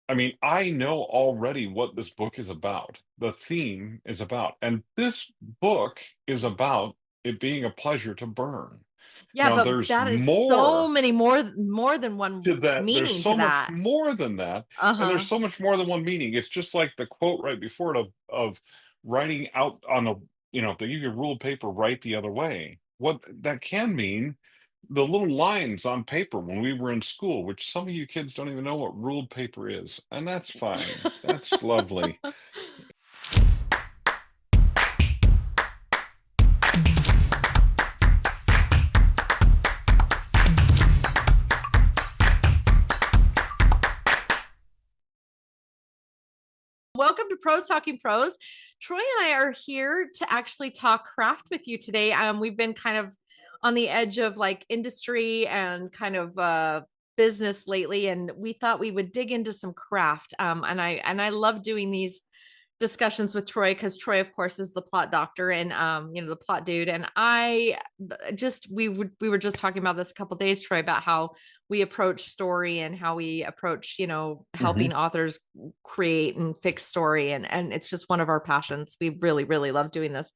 I mean, I know already what this book is about. The theme is about. And this book is about it being a pleasure to burn. Yeah, Now, but there's that is so more many more than one to that. There's meaning to so much that. more than that. And there's Uh-huh. so much more than one meaning. It's just like the quote right before it of writing out on a, if they give you a ruled paper, write the other way. What that can mean, the little lines on paper when we were in school, which some of you kids don't even know what ruled paper is. And that's fine. That's lovely. Welcome to Pros Talking Prose. Troy and I are here to actually talk craft with you today. We've been kind of on the edge of like industry and kind of business lately, and we thought we would dig into some craft. And I love doing these discussions with Troy because Troy, of course, is the plot doctor and the plot dude. And I just we were just talking about this a couple days, Troy, about how we approach story and how we approach, Hmm. helping authors create and fix story. And it's just one of our passions. We really, really love doing this.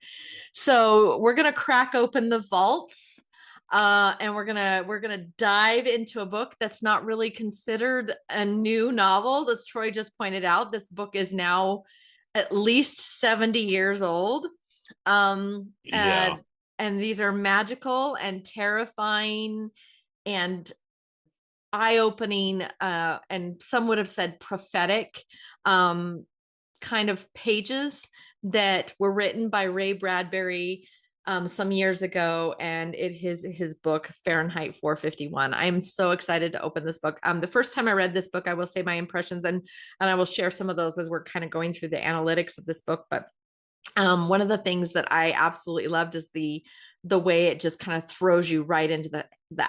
So we're gonna crack open the vaults. And we're gonna dive into a book that's not really considered a new novel. As Troy just pointed out, this book is now at least 70 years old. Um, Yeah. and, and these are magical and terrifying and eye-opening, and some would have said prophetic, um, kind of pages that were written by Ray Bradbury some years ago, and his book Fahrenheit 451. I'm so excited to open this book. The first time I read this book, I will say my impressions, and I will share some of those as we're kind of going through the analytics of this book. But one of the things that I absolutely loved is the way it just kind of throws you right into the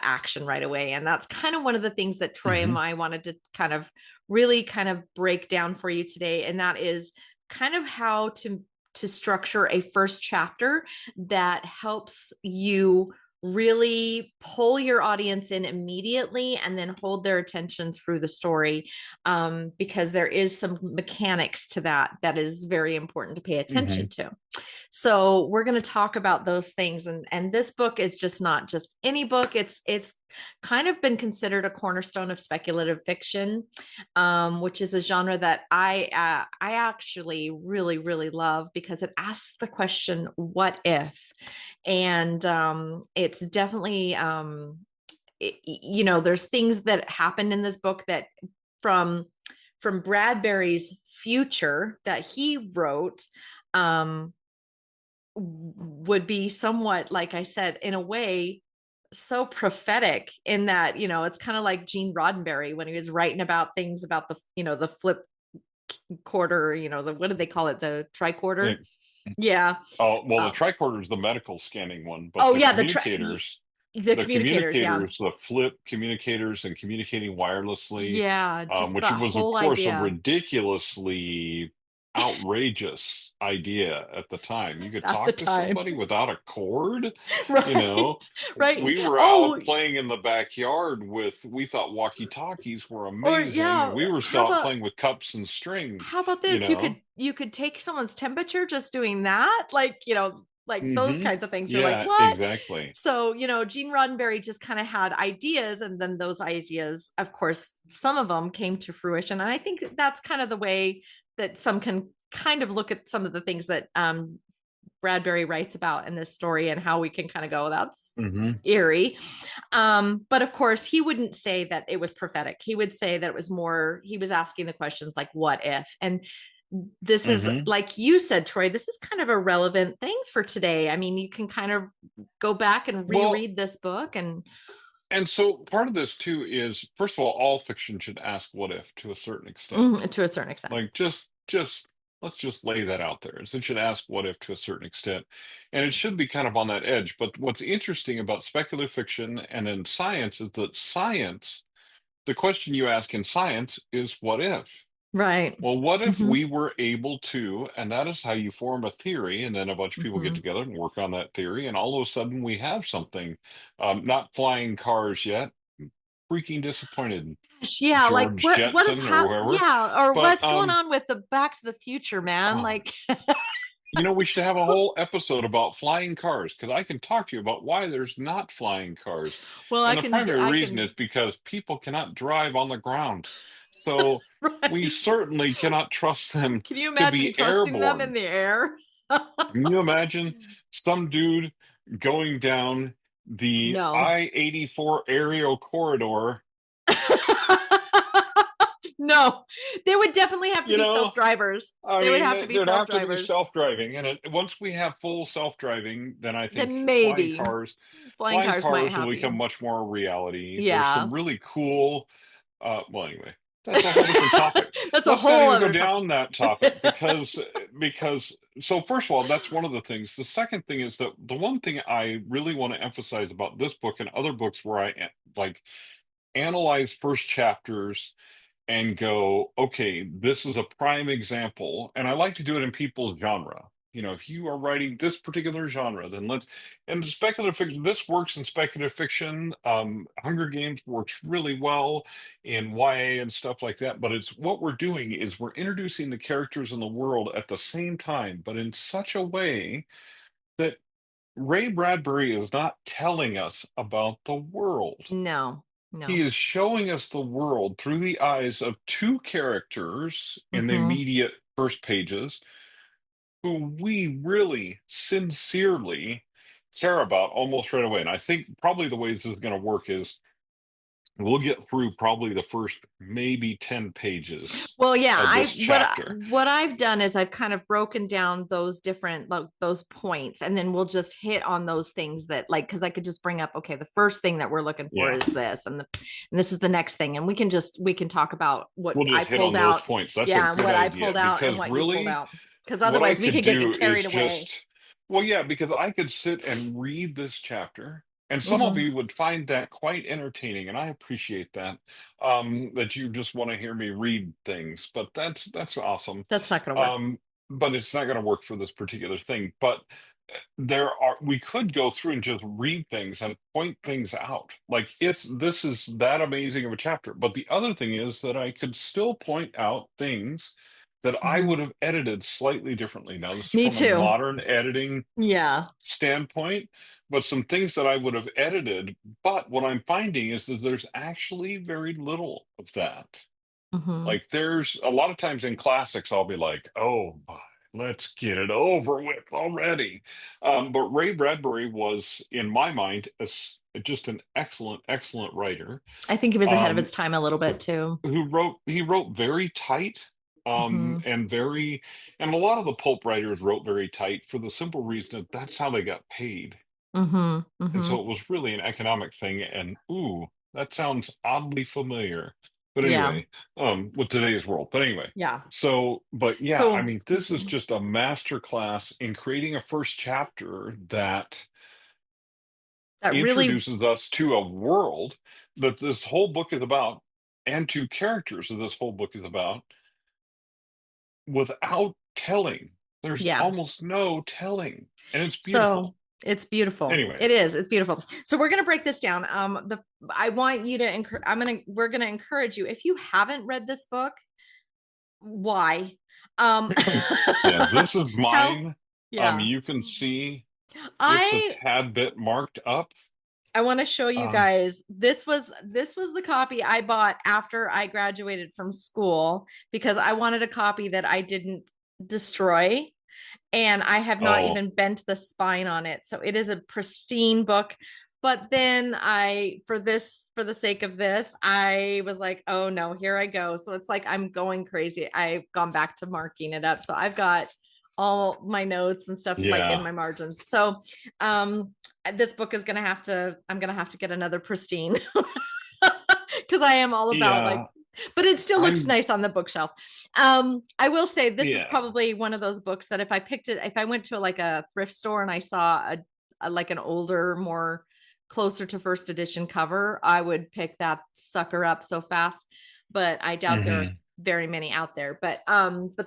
action right away. And that's kind of one of the things that Troy Hmm. and I wanted to kind of really kind of break down for you today. And that is kind of how to structure a first chapter that helps you really pull your audience in immediately and then hold their attention through the story, because there is some mechanics to that is very important to pay attention Hmm. to. So we're going to talk about those things, and this book is just not just any book. It's kind of been considered a cornerstone of speculative fiction, which is a genre that I actually really really love because it asks the question, what if? And it's definitely, there's things that happened in this book that from from Bradbury's future that he wrote, um, would be somewhat, like I said, in a way, so prophetic in that, it's kind of like Gene Roddenberry when he was writing about things about the flip quarter, what do they call it? The tricorder. Yeah. Oh, well, the Um, tricorder is the medical scanning one, but oh yeah, the the communicators. Yeah. communicators, the flip communicators and communicating wirelessly, Yeah. Just which that was, of whole course, a idea ridiculously outrageous idea at the time. You could at the talk to time. somebody without a cord, you know. Right. Right. We were Oh, out playing in the backyard we thought walkie-talkies were or amazing, and yeah, we were how start about playing with cups and string, how about you this? You know. could you could take someone's temperature just doing that, like those Hmm. kinds of things. You're like, Yeah, what? exactly. So, Gene Roddenberry just kind of had ideas, and then those ideas, of course, some of them came to fruition. And I think that's kind of the way that some can kind of look at some of the things that Bradbury writes about in this story and how we can kind of go, that's Hmm. eerie. But of course, he wouldn't say that it was prophetic. He would say that it was more, he was asking the questions like, what if? And this is, Hmm. like you said, Troy, this is kind of a relevant thing for today. I mean, you can kind of go back and Well, reread this book and and so part of this too is, first of all fiction should ask what if to a certain extent. to a certain extent. Like just let's just lay that out there. Is it should ask what if to a certain extent. And it should be kind of on that edge. But what's interesting about speculative fiction and in science is that science, the question you ask in science is what if? Right. Well, what if Mm-hmm. we were able to, and that is how you form a theory, and then a bunch of people get Mm-hmm. together and work on that theory, and all of a sudden we have something. Not flying cars yet. Freaking disappointed. Yeah, like George what is Jetson or whoever. yeah, or But what's going on with the Back to the Future, man? oh, Like, we should have a whole episode about flying cars because I can talk to you about why there's not flying cars. well, And the primary I reason can is because people cannot drive on the ground. So we right. certainly cannot trust them Can you to imagine be trusting them in airborne. the air? Can you imagine some dude going down the No. I-84 aerial corridor? No. They would definitely have to You be know, self-drivers. I They would mean, have to be there'd have to be self-drivers. self-driving, and once we have full self-driving, then I think Then maybe flying flying cars might cars will become happen. much more a reality. There's Yeah. some really cool, well, anyway, that's a whole different topic. That's a Let's not whole even go other topic. down that topic because so first of all, that's one of the things. The second thing is that the one thing I really want to emphasize about this book and other books where like analyze first chapters and go, okay, this is a prime example. And I like to do it in people's genre. If you are writing this particular genre, then and speculative fiction, this works in speculative fiction. Hunger Games works really well in YA and stuff like that. But it's what we're doing is we're introducing the characters in the world at the same time, but in such a way that Ray Bradbury is not telling us about the world. No. He No. is showing us the world through the eyes of two characters in the Hmm. immediate first pages who we really sincerely care about almost right away. And I think probably the ways this is going to work is we'll get through probably the first maybe 10 pages Well, yeah, of this chapter. what I've done is I've kind of broken down those different like those points, and then we'll just hit on those things that like because I could just bring up okay, the first thing that we're looking for Yeah. is this, and this is the next thing, and we can talk about what We'll I just hit pulled on those out, points. That's a yeah, and good what I idea pulled out and because what you pulled really out, because what I otherwise we could could get do is carried away. just, well, yeah, because I could sit and read this chapter, and some of Hmm. you would find that quite entertaining, and I appreciate that. That you just want to hear me read things, but that's awesome. That's not going to work. Um, but it's not going to work for this particular thing. But we could go through and just read things and point things out. Like if this is that amazing of a chapter. But the other thing is that I could still point out things that I Hmm. would have edited slightly differently. Now, this is Me from a too. modern editing Yeah. standpoint, but some things that I would have edited. But what I'm finding is that there's actually very little of that. Hmm. Like there's a lot of times in classics, I'll be like, oh, let's get it over with already. But Ray Bradbury was, in my mind, just an excellent, excellent writer. I think he was ahead of his Um, time a little bit too. he wrote very tight, Hmm. and and a lot of the pulp writers wrote very tight for the simple reason that that's how they got paid. Hmm. And Hmm. so it was really an economic thing. And ooh, that sounds oddly familiar. But Yeah. anyway, with today's world. But anyway, Yeah. but yeah, I So mean, this is just a master class in creating a first chapter that that really, introduces us to a world that this whole book is about, and to characters that this whole book is about, without telling. There's yeah. almost no telling, and it's So beautiful. it's beautiful. Anyway, It is. It's beautiful. So we're gonna break this down. I want you to encourage. We're gonna encourage you. If you haven't read this book, why? Um, yeah, this is how? mine. Yeah. You can see it's a I tad bit marked up. I want to show you Um, guys. This was the copy I bought after I graduated from school because I wanted a copy that I didn't destroy, and I have not oh, even bent the spine on it. So it is a pristine book. But then for the sake of this, I was like, oh no, here I go. So it's like I'm going crazy. I've gone back to marking it up. So I've got all my notes and stuff like in yeah, my margins. So this book is I'm gonna have to get another pristine because I am all about like, yeah. but it still looks I'm nice on the bookshelf. I will say this is yeah. probably one of those books that if I went to like a thrift store and I saw a like an older, more closer to first edition cover, I would pick that sucker up so fast. But I doubt there are Hmm. very many out there. But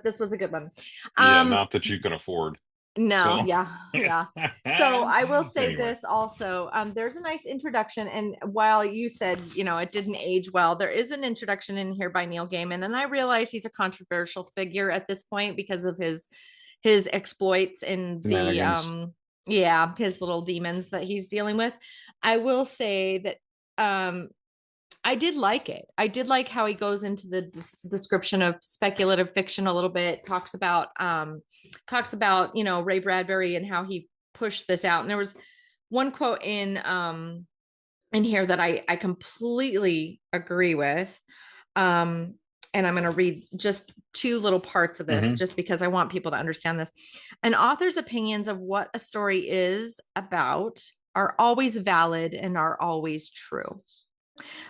this was a good one. Yeah, Um, not that you can afford. No, So yeah, yeah. So I will say anyway. this also. There's a nice introduction, and while you said, it didn't age well, there is an introduction in here by Neil Gaiman, and I realize he's a controversial figure at this point because of his exploits in the Shenanigans. yeah, his little demons that he's dealing with. I will say that I did like it. I did like how he goes into the description of speculative fiction a little bit, talks about, Ray Bradbury and how he pushed this out. And there was one quote in here that I completely agree with. Um and I'm going to read just two little parts of this Hmm. just because I want people to understand this. An author's opinions of what a story is about are always valid and are always true.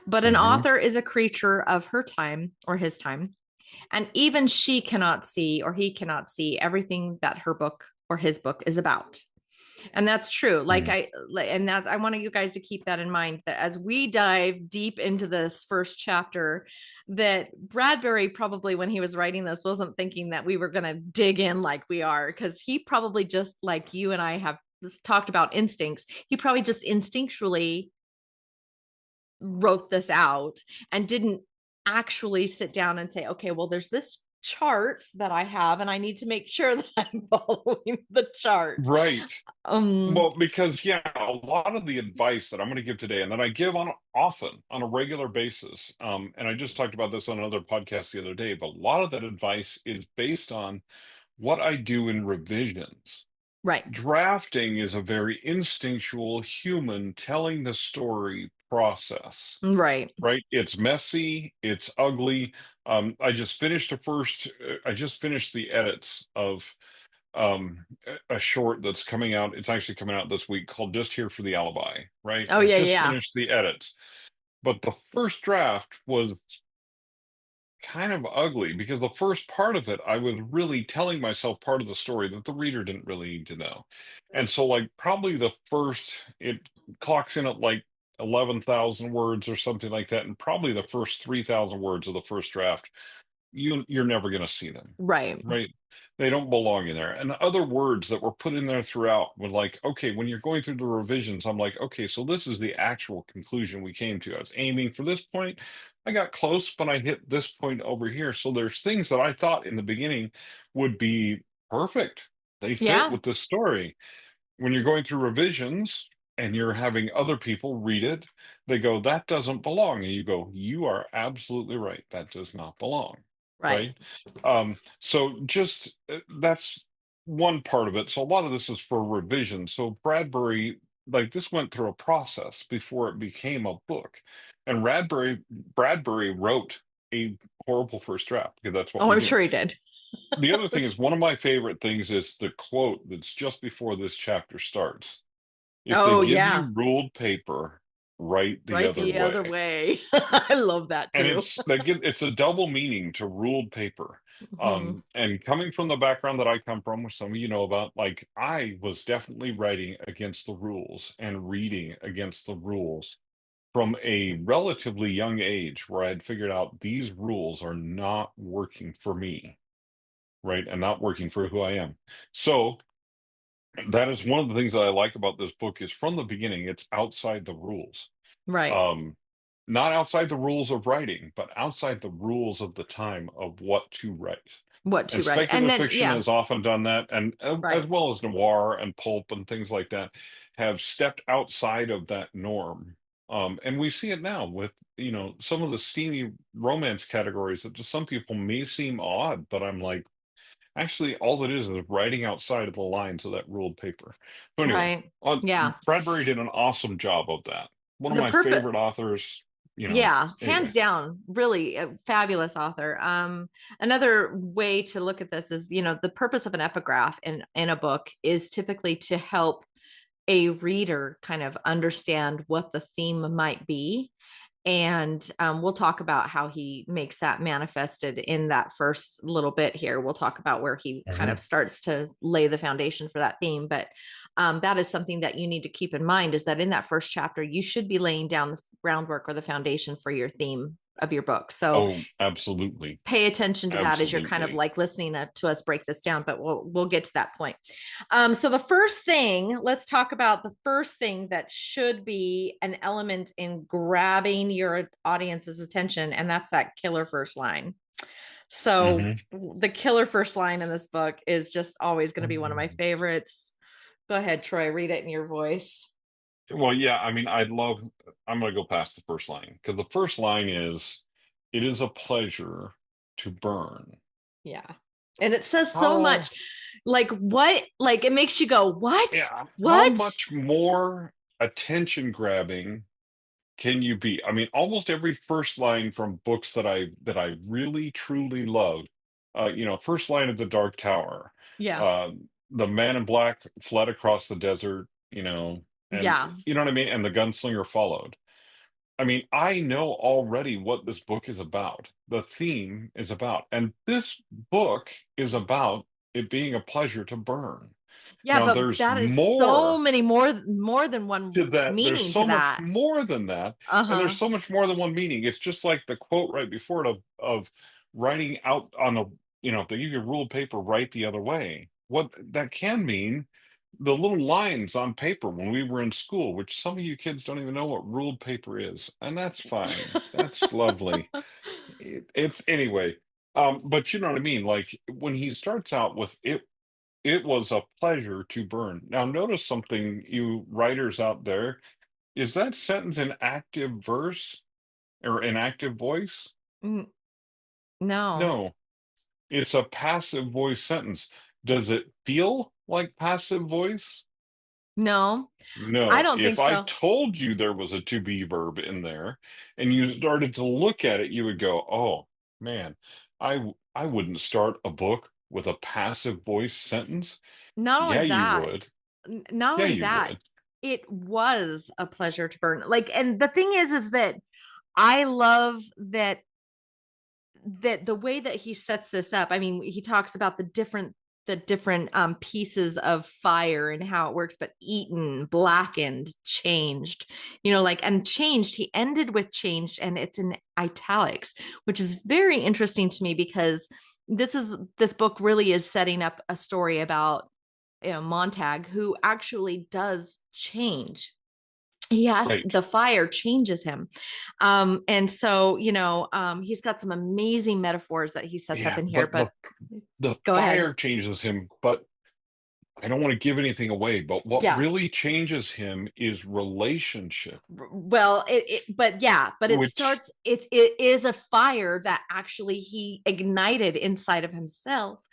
But an Hmm. author is a creature of her time or his time, and even she cannot see or he cannot see everything that her book or his book is about. And that's true. And that's, I want you guys to keep that in mind that as we dive deep into this first chapter, that Bradbury probably, when he was writing this, wasn't thinking that we were going to dig in like we are, because he probably just like you and I have talked about instincts, he probably just instinctually wrote this out and didn't actually sit down and say, okay, well, there's this chart that I have, and I need to make sure that I'm following the chart. Right. Um, Well, because yeah, a lot of the advice that I'm going to give today, and that I give on often on a regular basis, and I just talked about this on another podcast the other day, but a lot of that advice is based on what I do in revisions. right, Drafting is a very instinctual human telling the story process, right. right? It's messy, it's ugly. I just finished the edits of a short that's coming out. It's actually coming out this week called Just Here for the Alibi, right? Oh I yeah, just yeah, finished the edits, but the first draft was kind of ugly because the first part of it, I was really telling myself part of the story that the reader didn't really need to know. And so, like, probably it clocks in at like 11,000 words or something like that. And probably the first 3,000 words of the first draft you're never going to see them, right, right? They don't belong in there. And other words that were put in there throughout were like, okay, when you're going through the revisions, I'm like, okay, so this is the actual conclusion we came to. I was aiming for this point. I got close, but I hit this point over here. So there's things that I thought in the beginning would be perfect. They fit yeah, with the story. When you're going through revisions and you're having other people read it, they go, that doesn't belong. And you go, you are absolutely right. That does not belong. right, Right. So just that's one part of it. So a lot of this is for revision. So Bradbury, like this went through a process before it became a book. And Bradbury wrote a horrible first draft because that's what oh, we I'm do. sure he did. The other thing is one of my favorite things is the quote that's just before this chapter starts. If they Oh give yeah, you ruled paper, write the right other the other way. way. I love that And too. it's a double meaning to ruled paper. Mhm. And coming from the background that I come from, which some of you know about, like I was definitely writing against the rules and reading against the rules from a relatively young age where I had figured out these rules are not working for me, right? And not working for who I am. So that is one of the things that I like about this book is from the beginning, it's outside the rules. Right. Um, Not outside the rules of writing, but outside the rules of the time of what to write. What And to write. And speculative then, fiction yeah, has often done that, and as right, well as noir and pulp and things like that, have stepped outside of that norm. And we see it now with, some of the steamy romance categories that to some people may seem odd, but I'm like, actually, all it is writing outside of the lines of that ruled paper. So anyway, right. Yeah. Bradbury did an awesome job of that. One of The my purpose, favorite authors, yeah, hands anyway. down, really a fabulous author. Another way to look at this is, the purpose of an epigraph in a book is typically to help a reader kind of understand what the theme might be. And we'll talk about how he makes that manifested in that first little bit here. We'll talk about where he kind of Mhm. starts to lay the foundation for that theme. But that is something that you need to keep in mind is that in that first chapter, you should be laying down the groundwork or the foundation for your theme of your book. So Oh, absolutely. pay attention to that as you're kind of Absolutely. like listening to us break this down, but we'll get to that point. So the first thing, let's talk about the first thing that should be an element in grabbing your audience's attention, and that's that killer first line. So Hmm. the killer first line in this book is just always going to be one of my favorites. Go ahead, Troy, read it in your voice. Well, yeah, I mean, I'm going to go past the first line because the first line is, it is a pleasure to burn. Yeah. And it says so How, much. Like what? Like it makes you go, what? yeah, how What? much more attention grabbing can you be? I mean, almost every first line from books that I really truly love, first line of The Dark Tower, Yeah. uh, the man in black fled across the desert, and Yeah. you know what I mean, and the gunslinger followed. I mean, I know already what this book is about. The theme is about, and this book is about it being a pleasure to burn. Yeah, Now, but there's that is so more many more than one to that. There's meaning to so much that. more than that, and there's Uh-huh. so much more than one meaning. It's just like the quote right before it of writing out on a, if they give you a ruled paper, write the other way. What that can mean, the little lines on paper when we were in school, which some of you kids don't even know what ruled paper is, and that's fine. That's lovely. It's anyway. But you know what I mean? Like when he starts out with it, it was a pleasure to burn. Now, notice something, you writers out there. Is that sentence in active verse or in active voice? N- no. No, it's a passive voice sentence. Does it feel like passive voice? No. I No. don't think If I so. told you there was a to be verb in there and you started to look at it, you would go, "Oh, man, I wouldn't start a book with a passive voice sentence." Not only Yeah, you that, would. not Yeah, only you that, would. it was a pleasure to burn. Like, and the thing is that I love that the way that he sets this up. I mean, he talks about the different pieces of fire and how it works, but eaten, blackened, changed, like, and changed, he ended with changed, and it's in italics, which is very interesting to me because this book really is setting up a story about Montag, who actually does change. He has Right. the fire changes him. And so he's got some amazing metaphors that he sets up Yeah, in here, but but the go ahead. fire changes him, but I don't want to give anything away, but what Yeah. really changes him is relationship, Well, but yeah, but it which, starts, it is a fire that actually he ignited inside of himself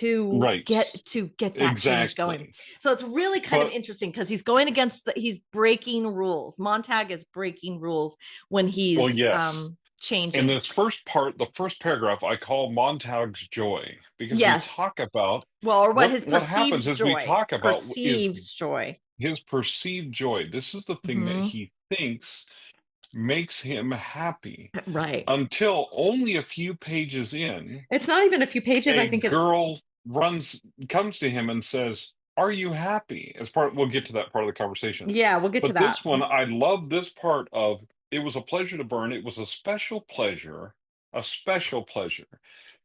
right, to get that change going. exactly. So it's really kind of But interesting because he's going against he's breaking rules. Montag is breaking rules when well, he's yes. In changing. this first part, the first paragraph, I call Montag's joy because we Yes. talk about Well, or what what his what happens perceived is we joy, talk about is perceived joy. his perceived joy. This is the thing that Hmm. he thinks makes him happy Right. until only a few pages in, It's not even a few pages. I a think it's, girl comes to him and says, "Are you happy?" As part, we'll get to that part of the conversation. yeah, we'll get to But that. this one, I love this part of, it was a pleasure to burn. It was a special pleasure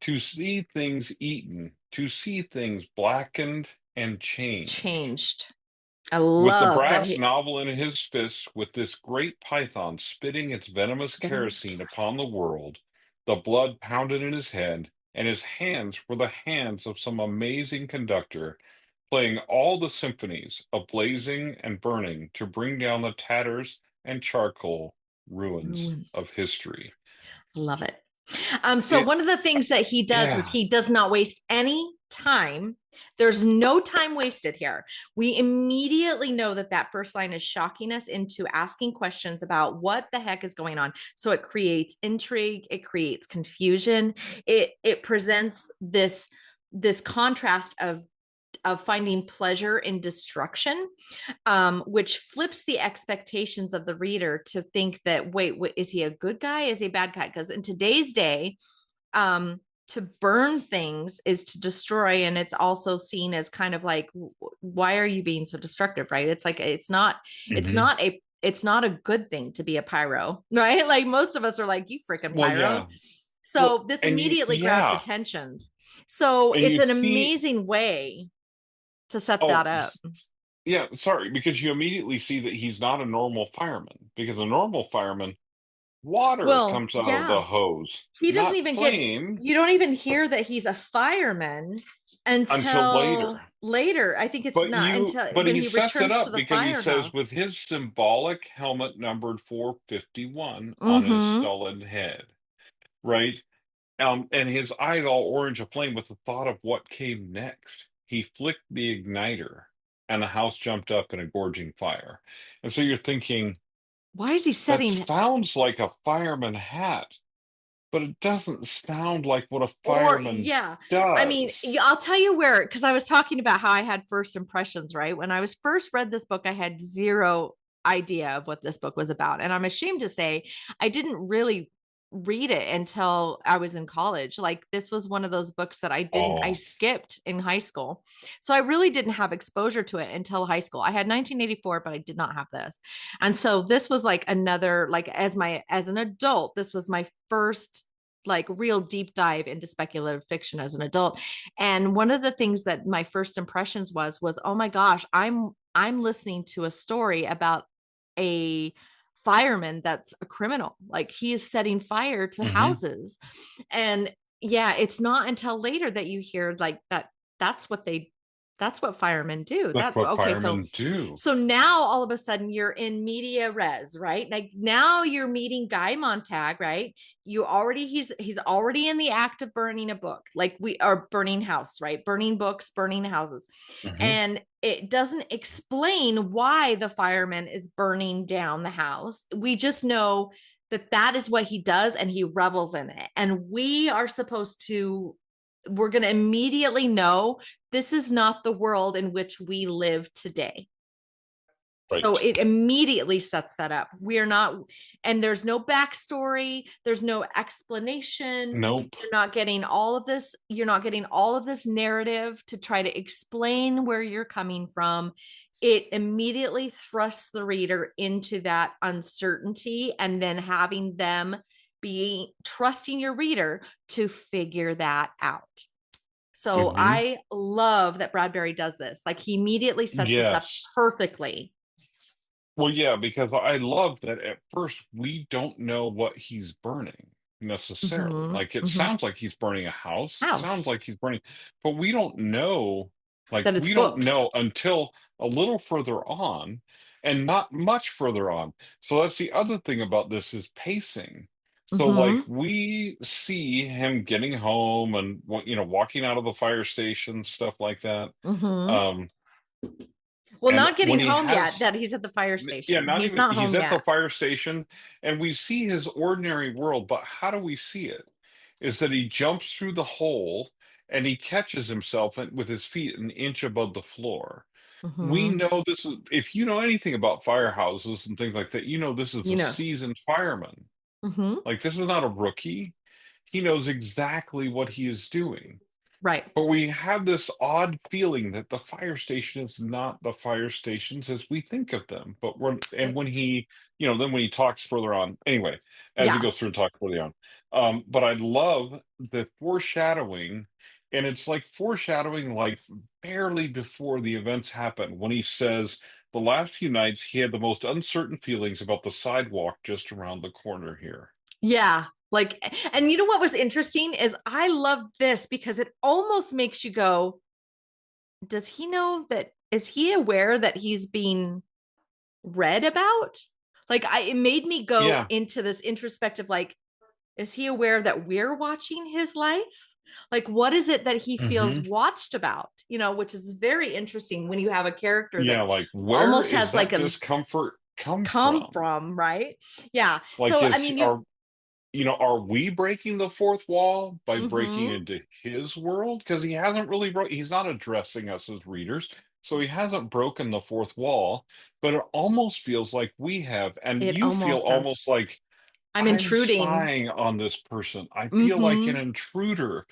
to see things eaten, to see things blackened and changed. Changed. I With the love that brass he novel in his fist, with this great python spitting its venomous venomous. kerosene upon the world, the blood pounded in his head, and his hands were the hands of some amazing conductor, playing all the symphonies of blazing and burning to bring down the tatters and charcoal ruins Ruins. of history. Love it. So It, one of the things that he does is yeah. he does not waste any time. There's no time wasted here. We immediately know that that first line is shocking us into asking questions about what the heck is going on. So it creates intrigue, it creates confusion, it presents this contrast of finding pleasure in destruction, which flips the expectations of the reader to think that, wait, is he a good guy? Is he a bad guy? Because in today's day, to burn things is to destroy, and it's also seen as kind of like, why are you being so destructive, right? It's like it's not Hmm. it's not a good thing to be a pyro, right? Like most of us are like, you freaking Well, pyro. yeah. Well, So this and you, immediately grabs yeah, attentions. So and it's you an see, amazing way to set oh, that up. yeah, sorry, because you immediately see that he's not a normal fireman, because a normal fireman, water Well, comes out of yeah, the hose, he doesn't not even get, flame, you don't even hear that he's a fireman until later. until later. I think it's not until But when he he sets it returns to up the because he says with firehouse. his symbolic helmet numbered 451 on his Mm-hmm. stolid head, right? And his eyes all orange aflame with the thought of what came next. He flicked the igniter, and the house jumped up in a gorging fire. And so you're thinking, Why is he that setting sounds like a fireman hat, but it doesn't sound like what a or fireman yeah, I mean, does. I'll tell you where, because I was talking about how I had first impressions, right? When I was first read this book, I had zero idea of what this book was about. And I'm ashamed to say I didn't really read it until I was in college. Like this was one of those books that I Oh, skipped in high school. So I really didn't have exposure to it until high school. I had 1984, but I did not have this. And so this was like another, like as an adult, this was my first like real deep dive into speculative fiction as an adult. And one of the things that my first impressions was, oh my gosh, I'm listening to a story about a fireman that's a criminal. Like he is setting fire to hmm, houses. And yeah, it's not until later that you hear like that's what they that's what firemen do. that's That what okay, so firemen do. so now all of a sudden you're in media res, right? Like now you're meeting Guy Montag, right? You already he's already in the act of burning a book, like we are burning house, right? Burning books, burning houses. Hmm. And it doesn't explain why the fireman is burning down the house. We just know that that is what he does and he revels in it. And we are supposed to we're going to immediately know this is not the world in which we live today. So Right. it immediately sets that up. We are not, and there's no backstory, there's no explanation. Nope. You're not getting all of this. You're not getting all of this narrative to try to explain where you're coming from. It immediately thrusts the reader into that uncertainty and then having them be trusting your reader to figure that out. So Hmm. I love that Bradbury does this. Like he immediately sets us up Yes. perfectly. Well, yeah, because I love that at first we don't know what he's burning necessarily. Mm-hmm. Like it Mm-hmm. sounds like he's burning a house, sounds House like he's burning, but we don't know, like that it's we don't books. know until a little further on and not much further on. So that's the other thing about this is pacing. So like Mm-hmm. we see him getting home and walking out of the fire station, stuff like that. Mm-hmm. Um, Well, and not getting when he home yet. has That he's at the fire yeah, station. not He's even not he's home at the yet. fire station and we see his ordinary world, but how do we see it? Is that he jumps through the hole and he catches himself with his feet an inch above the floor. We Mm-hmm. know this is, if you know anything about firehouses and things like that, this is You a know. seasoned fireman. Mm-hmm. Like this is not a rookie. He knows exactly what he is doing. Right. But we have this odd feeling that the fire station is not the fire stations as we think of them. And when he, then when he talks further on, anyway, as he Yeah. goes through and talks further on. But I love the foreshadowing, and it's like foreshadowing like barely before the events happen when he says the last few nights he had the most uncertain feelings about the sidewalk just around the corner here. Yeah. Like, and you know what was interesting is I love this because it almost makes you go, does he know that? Is he aware that he's being read about? Like, it made me go Yeah. into this introspective, like, is he aware that we're watching his life? Like, what is it that he feels Hmm. watched about? Which is very interesting when you have a character that Yeah, like where almost is has like that a discomfort come come from? from, right? Yeah. Like So, I is mean, are we breaking the fourth wall by breaking mm-hmm, into his world? Because he hasn't really he's not addressing us as readers, so he hasn't broken the fourth wall, but it almost feels like we have, and it you feel almost does. almost like I'm I'm intruding. spying on this person. I feel like an Mm-hmm. intruder.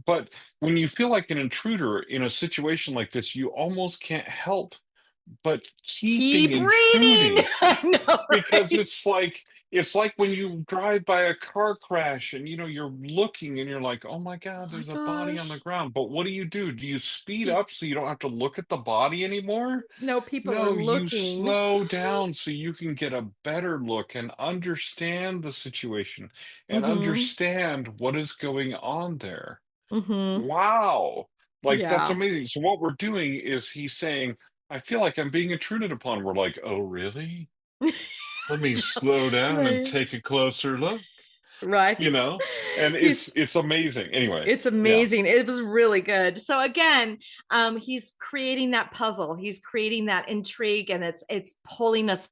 But when you feel like an intruder in a situation like this, you almost can't help but keeping Keep reading. intruding, I know, because right? it's like when you drive by a car crash and you're looking and you're like, oh my Oh God, my there's a body on the gosh. ground. But what do? Do you speed Pe- up so you don't have to look at the body anymore? no, people are No, you looking. slow down so you can get a better look and understand the situation and Mm-hmm. understand what is going on there. Mm-hmm. Wow. Like, that's Yeah. amazing. So what we're doing is he's saying, I feel like I'm being intruded upon. We're like, oh, really? Let me slow down and Right. take a closer look, you Right. know? And it's He's it's amazing. Anyway, it's yeah. amazing. It was really good. So again, he's creating that puzzle. He's creating that intrigue, and it's pulling us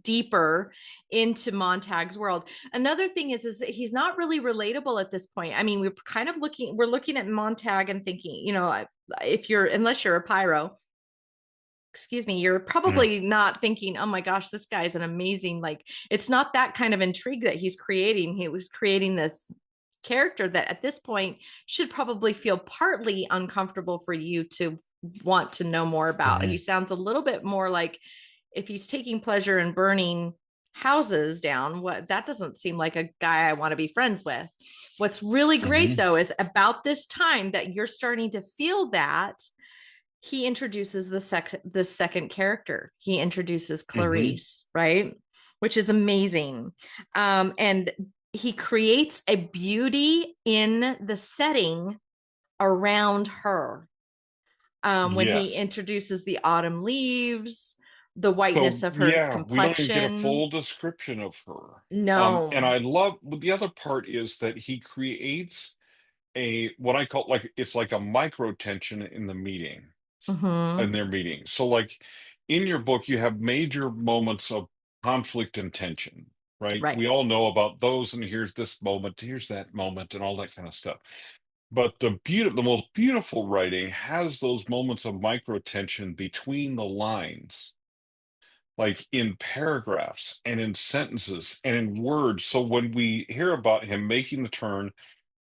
deeper into Montag's world. Another thing is that he's not really relatable at this point. I mean, we're looking at Montag and thinking, if you're unless you're a pyro, excuse me, you're Mhm. probably not thinking, oh my gosh, this guy's an amazing, like, it's not that kind of intrigue that he's creating. He was creating this character that at this point should probably feel partly uncomfortable for you to want to know more about. He Mhm. sounds a little bit more like if he's taking pleasure in burning houses down, what that doesn't seem like a guy I want to be friends with. What's really great Mhm. though is about this time that you're starting to feel that he introduces the second character. He introduces Mhm. Clarice, right? Which is amazing. And he creates a beauty in the setting around her. When he Yes. introduces the autumn leaves, the whiteness So of her yeah, we don't even get a complexion. full description of her. And No. I love the other part is that he creates a what I call, like, it's like a micro tension in the meeting, in Mm-hmm. their meeting. So, like, in your book, you have major moments of conflict and tension, right? Right. We all know about those, and here's this moment, here's that moment, and all that kind of stuff. But the most beautiful writing has those moments of micro tension between the lines, like in paragraphs and in sentences and in words. So when we hear about him making the turn,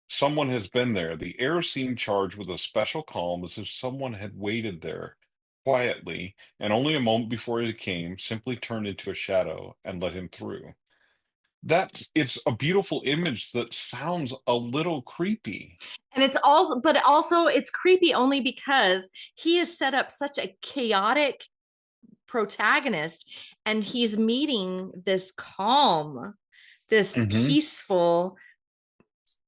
someone has been there. The air seemed charged with a special calm, as if someone had waited there quietly, and only a moment before he came, simply turned into a shadow and let him through. It's a beautiful image that sounds a little creepy. And but also it's creepy only because he has set up such a chaotic protagonist, and he's meeting this calm, this Hmm. peaceful,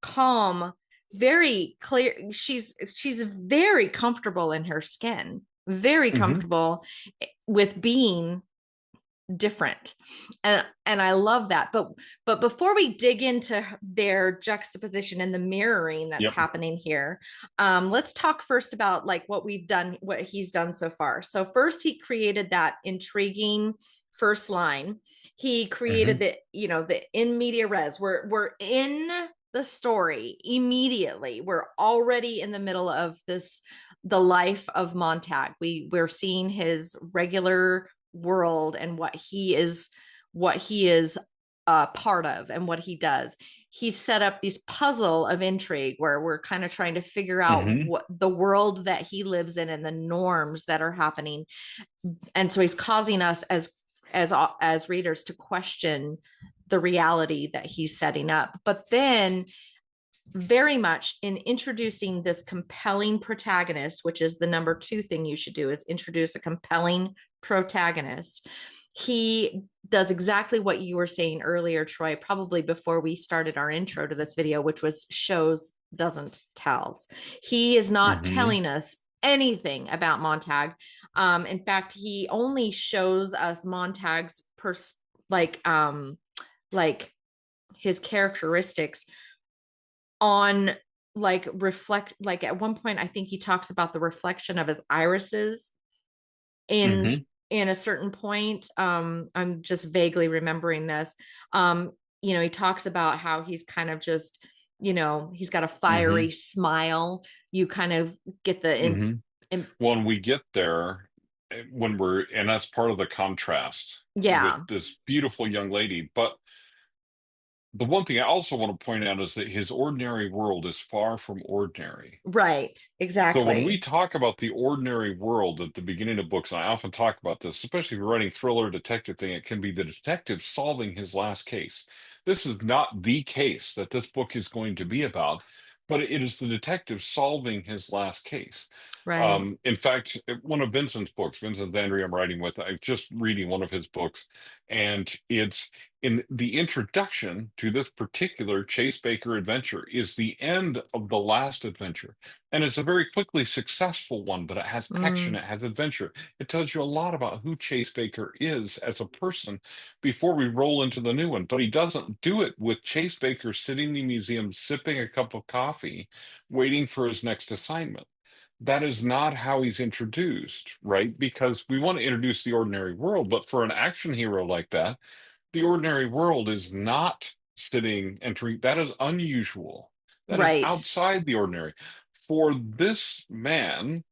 calm, very clear. She's very comfortable in her skin, very Hmm. comfortable with being different, and I love that. But before we dig into their juxtaposition and the mirroring that's Yep. happening here, let's talk first about like what he's done so far. So first he created that intriguing first line. He created Hmm. the in media res. We're in the story immediately. We're already in the middle of this, the life of Montag. We're seeing his regular world and what he is a part of and what he does. He set up these puzzle of intrigue where we're kind of trying to figure out Hmm. what the world that he lives in and the norms that are happening. And so he's causing us as readers to question the reality that he's setting up. But then very much in introducing this compelling protagonist, which is the number two thing you should do, is introduce a compelling protagonist. He does exactly what you were saying earlier, Troy, probably before we started our intro to this video, which was shows doesn't tells. He is not Hmm. telling us anything about Montag. In fact, he only shows us Montag's like his characteristics on reflect, at one point I think he talks about the reflection of his irises in Hmm. in a certain point. I'm just vaguely remembering this. He talks about how he's kind of just, he's got a Hmm. fiery smile. You kind of get the Hmm. in When we get there, and that's part of the contrast with yeah. this beautiful young lady. But The one thing I also want to point out is that his ordinary world is far from ordinary. Right, So when we exactly. talk about the ordinary world at the beginning of books, and I often talk about this, especially if you're writing thriller detective thing, it can be the detective solving his last case. This is not the case that this book is going to be about, but it is the detective solving his last case. Right. In fact, one of Vincent's books, Vincent Vandry, I'm writing with, I'm just reading one of his books, and it's in the introduction to this particular Chase Baker adventure is the end of the last adventure. And it's a very quickly successful one, but it has action, Mm, it has adventure. It tells you a lot about who Chase Baker is as a person before we roll into the new one. But he doesn't do it with Chase Baker sitting in the museum, sipping a cup of coffee, waiting for his next assignment. That is not how he's introduced, right? Because we want to introduce the ordinary world, but for an action hero like that, the ordinary world is not sitting entering. That is unusual. That is right. outside the ordinary. For this man,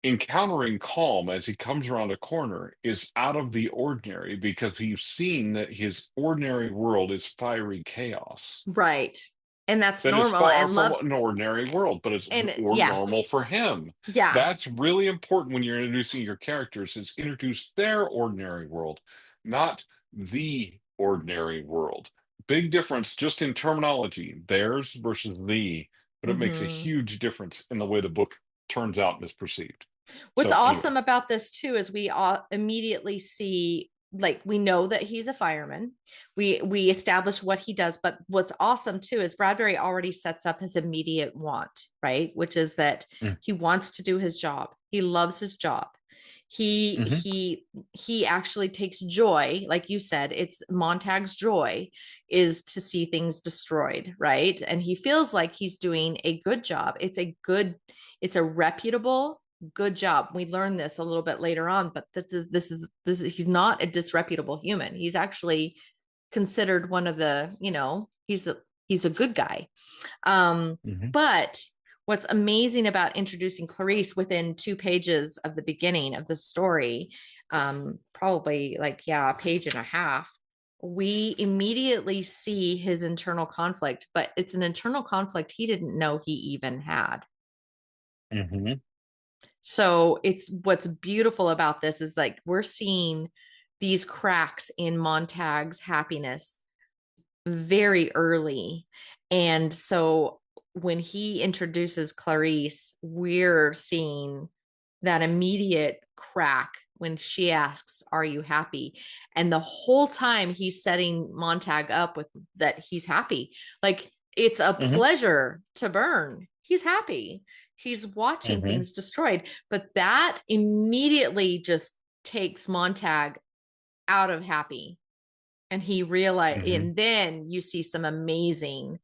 encountering calm as he comes around a corner is out of the ordinary because he's seen that his ordinary world is fiery chaos. Right. And that's That is normal. far And from love an ordinary world, but it's and or yeah. normal for him. Yeah. That's really important when you're introducing your characters, is introduce their ordinary world, not the ordinary world. Big difference just in terminology, theirs versus the, but it makes a Hmm. huge difference in the way the book turns out and is perceived. What's So anyway. awesome about this too is we all immediately see, like, we know that he's a fireman. We establish what he does, but what's awesome too is Bradbury already sets up his immediate want, right? Which is that he wants to do his job. He loves his job. He Mm-hmm. he he actually takes joy, like you said, it's Montag's joy is to see things destroyed, right? And he feels like he's doing a good job. It's a reputable good job. We learn this a little bit later on, but this is he's not a disreputable human. He's actually considered one of the, he's a good guy. Um, Mm-hmm. but what's amazing about introducing Clarice within 2 pages of the beginning of the story, probably like, yeah, a page and a half, we immediately see his internal conflict, but it's an internal conflict he didn't know he even had. Mm-hmm. So it's what's beautiful about this is like we're seeing these cracks in Montag's happiness very early. And so when he introduces Clarice, we're seeing that immediate crack when she asks, "Are you happy?" And the whole time he's setting Montag up with that he's happy. Like it's a Mm-hmm. pleasure to burn. He's happy. He's watching Mm-hmm. things destroyed. But that immediately just takes Montag out of happy, and he realized, Mm-hmm. and then you see some amazing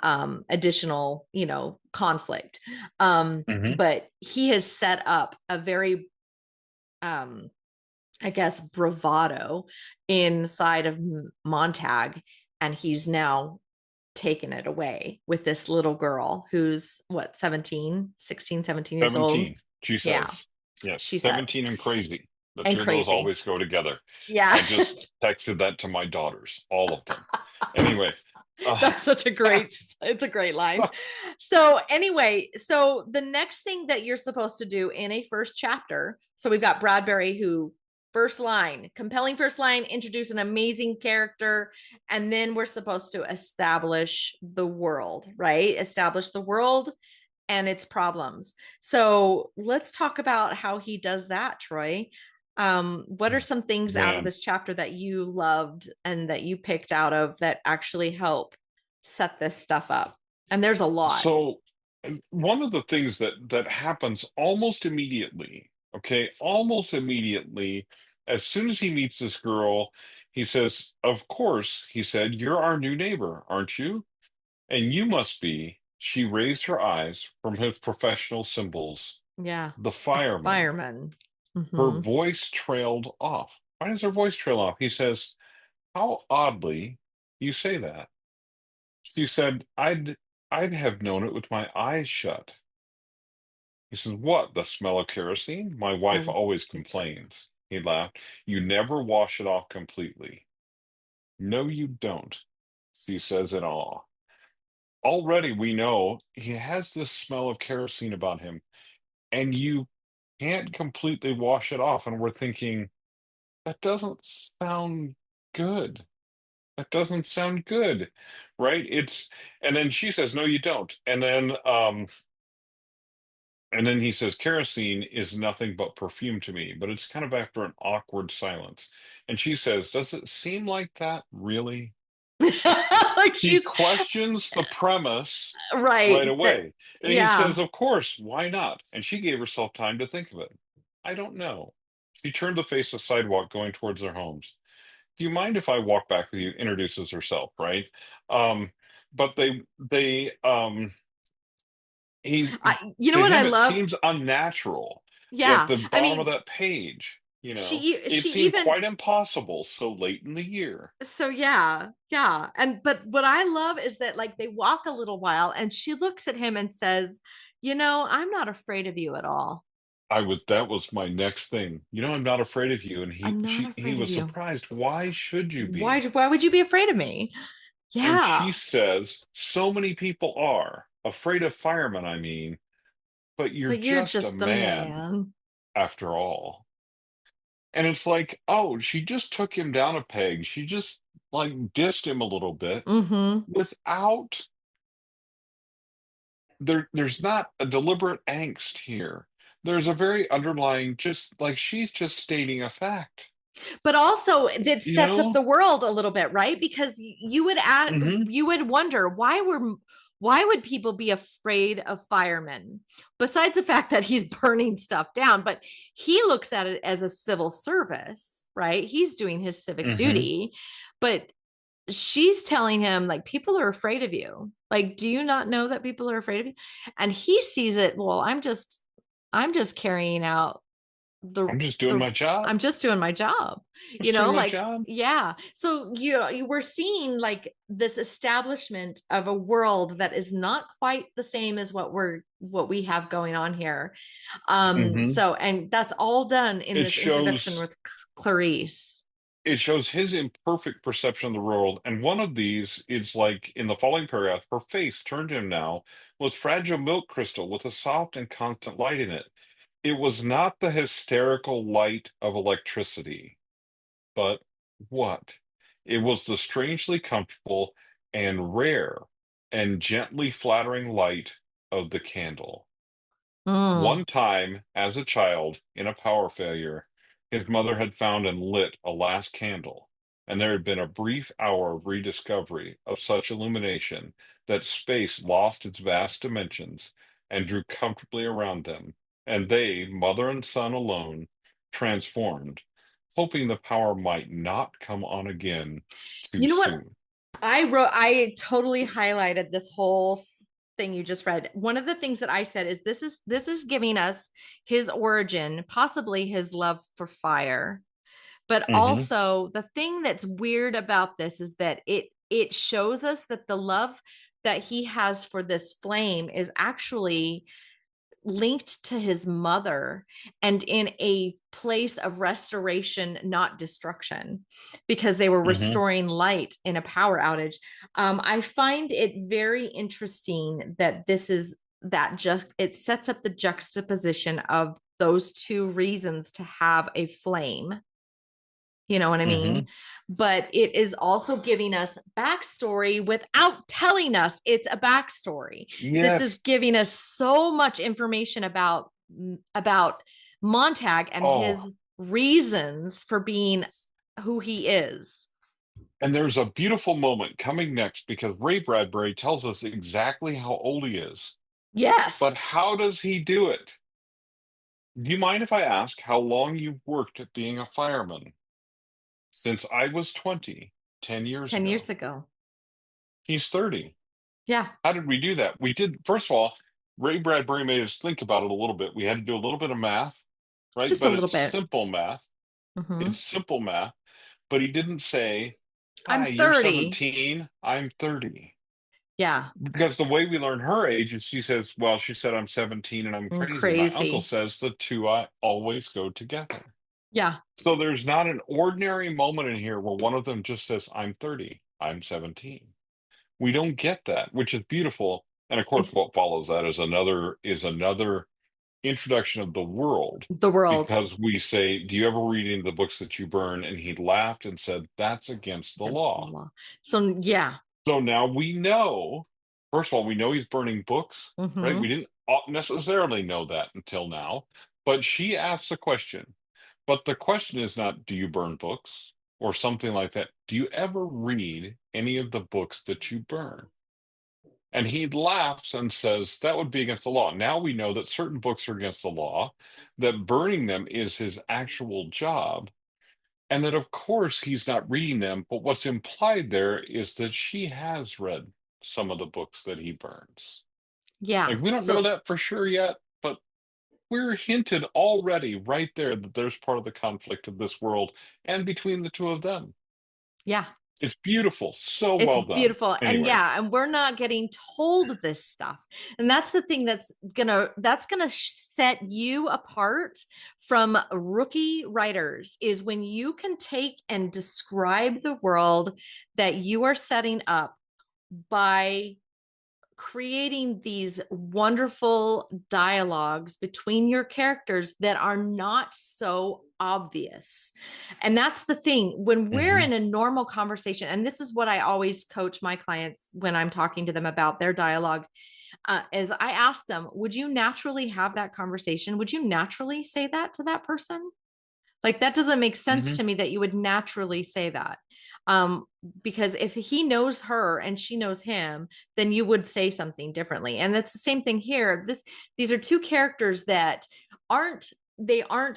additional conflict. Mm-hmm. But he has set up a very um I guess bravado inside of Montag, and he's now taken it away with this little girl who's what, 17, 16, 17 years old. 17, she Yeah, says. Yes, she says. 17 and crazy. The And two of those crazy. always go together. Yeah. I just texted that to my daughters, all of them. Anyway, uh, That's such a great, it's a great line. So anyway, so the next thing that you're supposed to do in a first chapter, so we've got Bradbury who first line, compelling first line, introduce an amazing character, and then we're supposed to establish the world, right? Establish the world and its problems. So let's talk about how he does that, Troy. What are some things out of man. this chapter that you loved and that you picked out of that actually help set this stuff up? And there's a lot. So one of the things that happens almost immediately, okay, almost immediately, as soon as he meets this girl, he says, "Of course," he said, "you're our new neighbor, aren't you? And you must be." She raised her eyes from his professional symbols. Yeah. The A fireman. fireman. Her Mm-hmm. voice trailed off. Why does her voice trail off? He says, "How oddly you say that." She said, I'd have known it with my eyes shut." He says, "What, the smell of kerosene? My wife Oh, always complains." He laughed. "You never wash it off completely." No, you don't, she says in awe. Already we know he has this smell of kerosene about him, and you can't completely wash it off. And we're thinking, that doesn't sound good. That doesn't sound good, right? And then she says, no, you don't. And then he says, kerosene is nothing but perfume to me, but it's kind of after an awkward silence. And she says, does it seem like that, really? Like He she's questions the premise right right. That away. And he yeah. says, of course, why not? And she gave herself time to think of it. I don't know. She turned to face the sidewalk going towards their homes. Do you mind if I walk back with you? Introduces herself, right? Um, but he, You know to what I him, it love? seems unnatural. At Yeah. the I bottom of mean, that page, it she seemed even quite impossible so late in the year. so yeah, yeah. And but what I love is that like they walk a little while and she looks at him and says, I'm not afraid of you at all. That was my next thing. I'm not afraid of you. And I'm not he afraid of was you. surprised. Why should you be? Why would you be afraid of me? And Yeah. she says, so many people are afraid of firemen, I mean, but you're But you're just a just a man man. after all. And it's like, oh, she just took him down a peg. She just like dissed him a little bit Mm-hmm. without there's not a deliberate angst here. There's a very underlying, just like she's just stating a fact, But also that you sets up know? the world a little bit, right? Because Hmm. you would wonder why would people be afraid of firemen besides the fact that he's burning stuff down, but he looks at it as a civil service, right? He's doing his civic Hmm. duty, but she's telling him like people are afraid of you. Like, do you not know that people are afraid of you? And he sees it, well, I'm just carrying out the I'm just doing the my job. I'm just doing my job, Just doing my like job. yeah. So you were seeing like this establishment of a world that is not quite the same as what we have going on here. Hmm. So and that's all done in It this introduction shows with Clarice. it shows his imperfect perception of the world. And one of these is like in the following paragraph, her face turned to him now was fragile milk crystal with a soft and constant light in it. It was not the hysterical light of electricity, but what? It was the strangely comfortable and rare and gently flattering light of the candle. Mm. One time, as a child, in a power failure, his mother had found and lit a last candle, and there had been a brief hour of rediscovery of such illumination that space lost its vast dimensions and drew comfortably around them, and they, mother and son alone, transformed, hoping the power might not come on again too You know what soon. I totally highlighted this whole thing you just read. One of the things that I said is this is giving us his origin, possibly his love for fire. But Hmm. also the thing that's weird about this is that it shows us that the love that he has for this flame is actually linked to his mother and in a place of restoration, not destruction, because they were Hmm. restoring light in a power outage. I find it very interesting that this is that just it sets up the juxtaposition of those two reasons to have a flame. You know what I Hmm. mean? But it is also giving us backstory without telling us it's a backstory. This is Yes. giving us so much information about Montag and Oh. his reasons for being who he is. And there's a beautiful moment coming next because Ray Bradbury tells us exactly how old he is. But Yes. how does he do it? Do you mind if I ask how long you've worked at being a fireman? Since I was 20, 10 years 10 years ago. ago. He's 30. Yeah. How did we do that? We did, first of all, Ray Bradbury made us think about it a little bit. We had to do a little bit of math, right? Just a But little it's bit. simple math. It's Mhm. simple math. But he didn't say, I'm hi, you're 30. 17, I'm 30. Yeah. Because the way we learn her age is she says, well, she said I'm 17 and I'm I'm crazy. My uncle crazy. says the two I always go together. Yeah. So there's not an ordinary moment in here where one of them just says, I'm 30, I'm 17. We don't get that, which is beautiful. And of course, It, what follows that is another introduction of the world, the world. because we say, do you ever read any of the books that you burn? And he laughed and said, that's against the Against the law. law. So yeah. So now we know, first of all, we know he's burning books, right? We Hmm. didn't necessarily know that until now, but she asks a question. But the question is not, do you burn books or something like that? Do you ever read any of the books that you burn? And he laughs and says that would be against the law. Now we know that certain books are against the law, that burning them is his actual job, and that of course he's not reading them. But what's implied there is that she has read some of the books that he burns. Yeah. Like, we don't know So that for sure yet, but we're hinted already right there that there's part of the conflict of this world and between the two of them. yeah. It's beautiful. So It's well done. beautiful. And Anyway. yeah, and we're not getting told this stuff. And that's the thing that's gonna set you apart from rookie writers is when you can take and describe the world that you are setting up by creating these wonderful dialogues between your characters that are not so obvious. And that's the thing when we're Hmm. in a normal conversation, and this is what I always coach my clients when I'm talking to them about their dialogue. Is I ask them, would you naturally have that conversation? Would you naturally say that to that person? Like that doesn't make sense Hmm. to me that you would naturally say that. Um, because if he knows her and she knows him, then you would say something differently. And that's the same thing here. These are two characters that aren't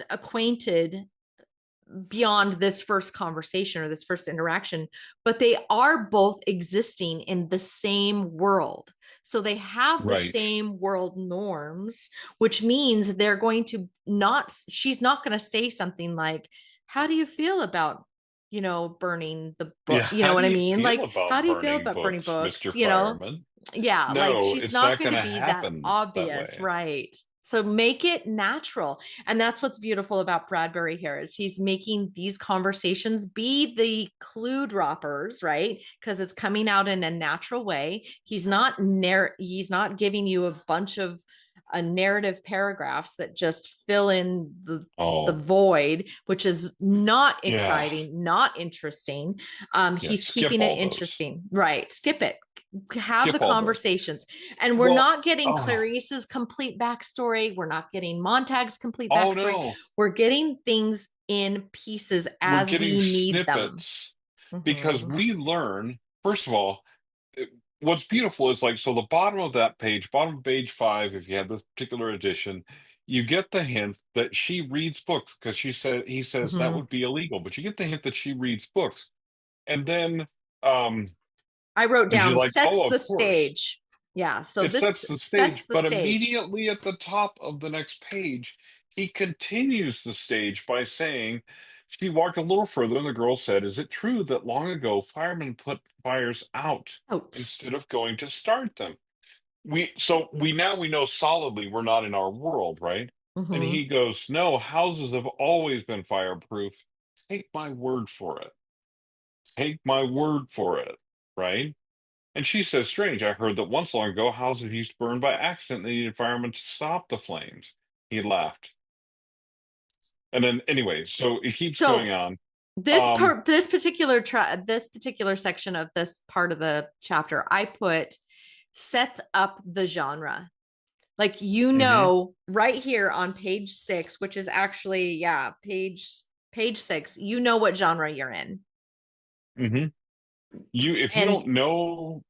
acquainted beyond this first conversation or this first interaction, but they are both existing in the same world. So they have the Right. same world norms, which means they're going to not, she's not going to say something like, how do you feel about, burning the Yeah. book? You know How do what I you mean? feel Like, how about do you feel burning about burning books, books? Mr. Fireman? Yeah, like No, she's it's not not going going to to be that happen that obvious, way. right? So make it natural. And that's what's beautiful about Bradbury here is he's making these conversations be the clue droppers, right? Because it's coming out in a natural way. He's not giving you a bunch of narrative paragraphs that just fill in the Oh, void, which is not yeah. exciting, not interesting. Yeah. He's Skip keeping it all those. interesting. Right. Skip it. Have the Skip all those. conversations. And we're Well, not getting oh, Clarice's complete backstory. We're not getting Montag's complete oh backstory. no. We're getting things in pieces We're as getting we need them. snippets because Mhm. we learn, first of all, what's beautiful is like, so the bottom of that page, bottom of page 5, if you have this particular edition, you get the hint that she reads books because he says that Mhm. would be illegal, but you get the hint that she reads books. And then, um, I wrote she's down like, sets oh, of the course. stage. Yeah. So It this sets the sets stage, the but stage. immediately at the top of the next page, he continues the stage by saying, she walked a little further, and the girl said, is it true that long ago firemen put fires out Out. instead of going to start them? We know solidly we're not in our world, right? And Hmm. he goes, no, houses have always been fireproof. Take my word for it. Take my word for it, right? And she says, strange, I heard that once long ago houses used to burn by accident. They needed firemen to stop the flames. He laughed. And then, anyway, so it keeps going So on. this Um, part, this particular section of this part of the chapter, I put sets up the genre. Like mhm, right here on page 6, which is actually page 6, you know what genre you're in. mhm. If you And don't know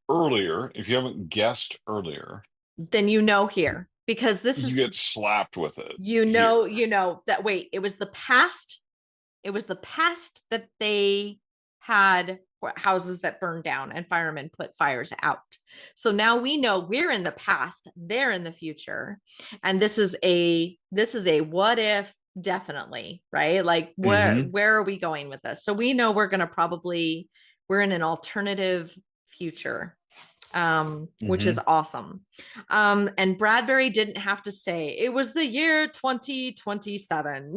earlier, if you haven't guessed earlier, then here because this you is get slapped with it here. that wait, it was the past that they had houses that burned down and firemen put fires out. So now we know we're in the past, they're in the future. And this is a what if, definitely, right? Like Hmm. where are we going with this? So we know we're in an alternative future, which is Hmm. awesome. And Bradbury didn't have to say it was the year 2027.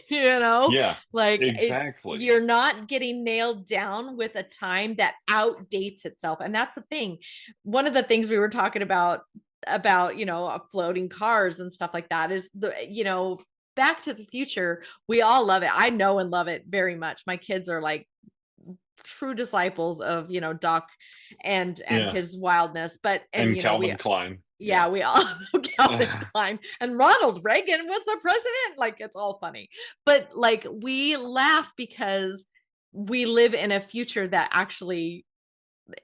you know, Yeah, like exactly. you're not getting nailed down with a time that outdates itself. And that's the thing. One of the things we were talking about, floating cars and stuff like that is Back to the Future. We all love it. I know and love it very much. My kids are like true disciples of Doc and Yeah. his wildness. But and And you know we Calvin Klein. yeah, Yeah. we all know Calvin Klein and Ronald Reagan was the president. Like, it's all funny. But like, we laugh because we live in a future that actually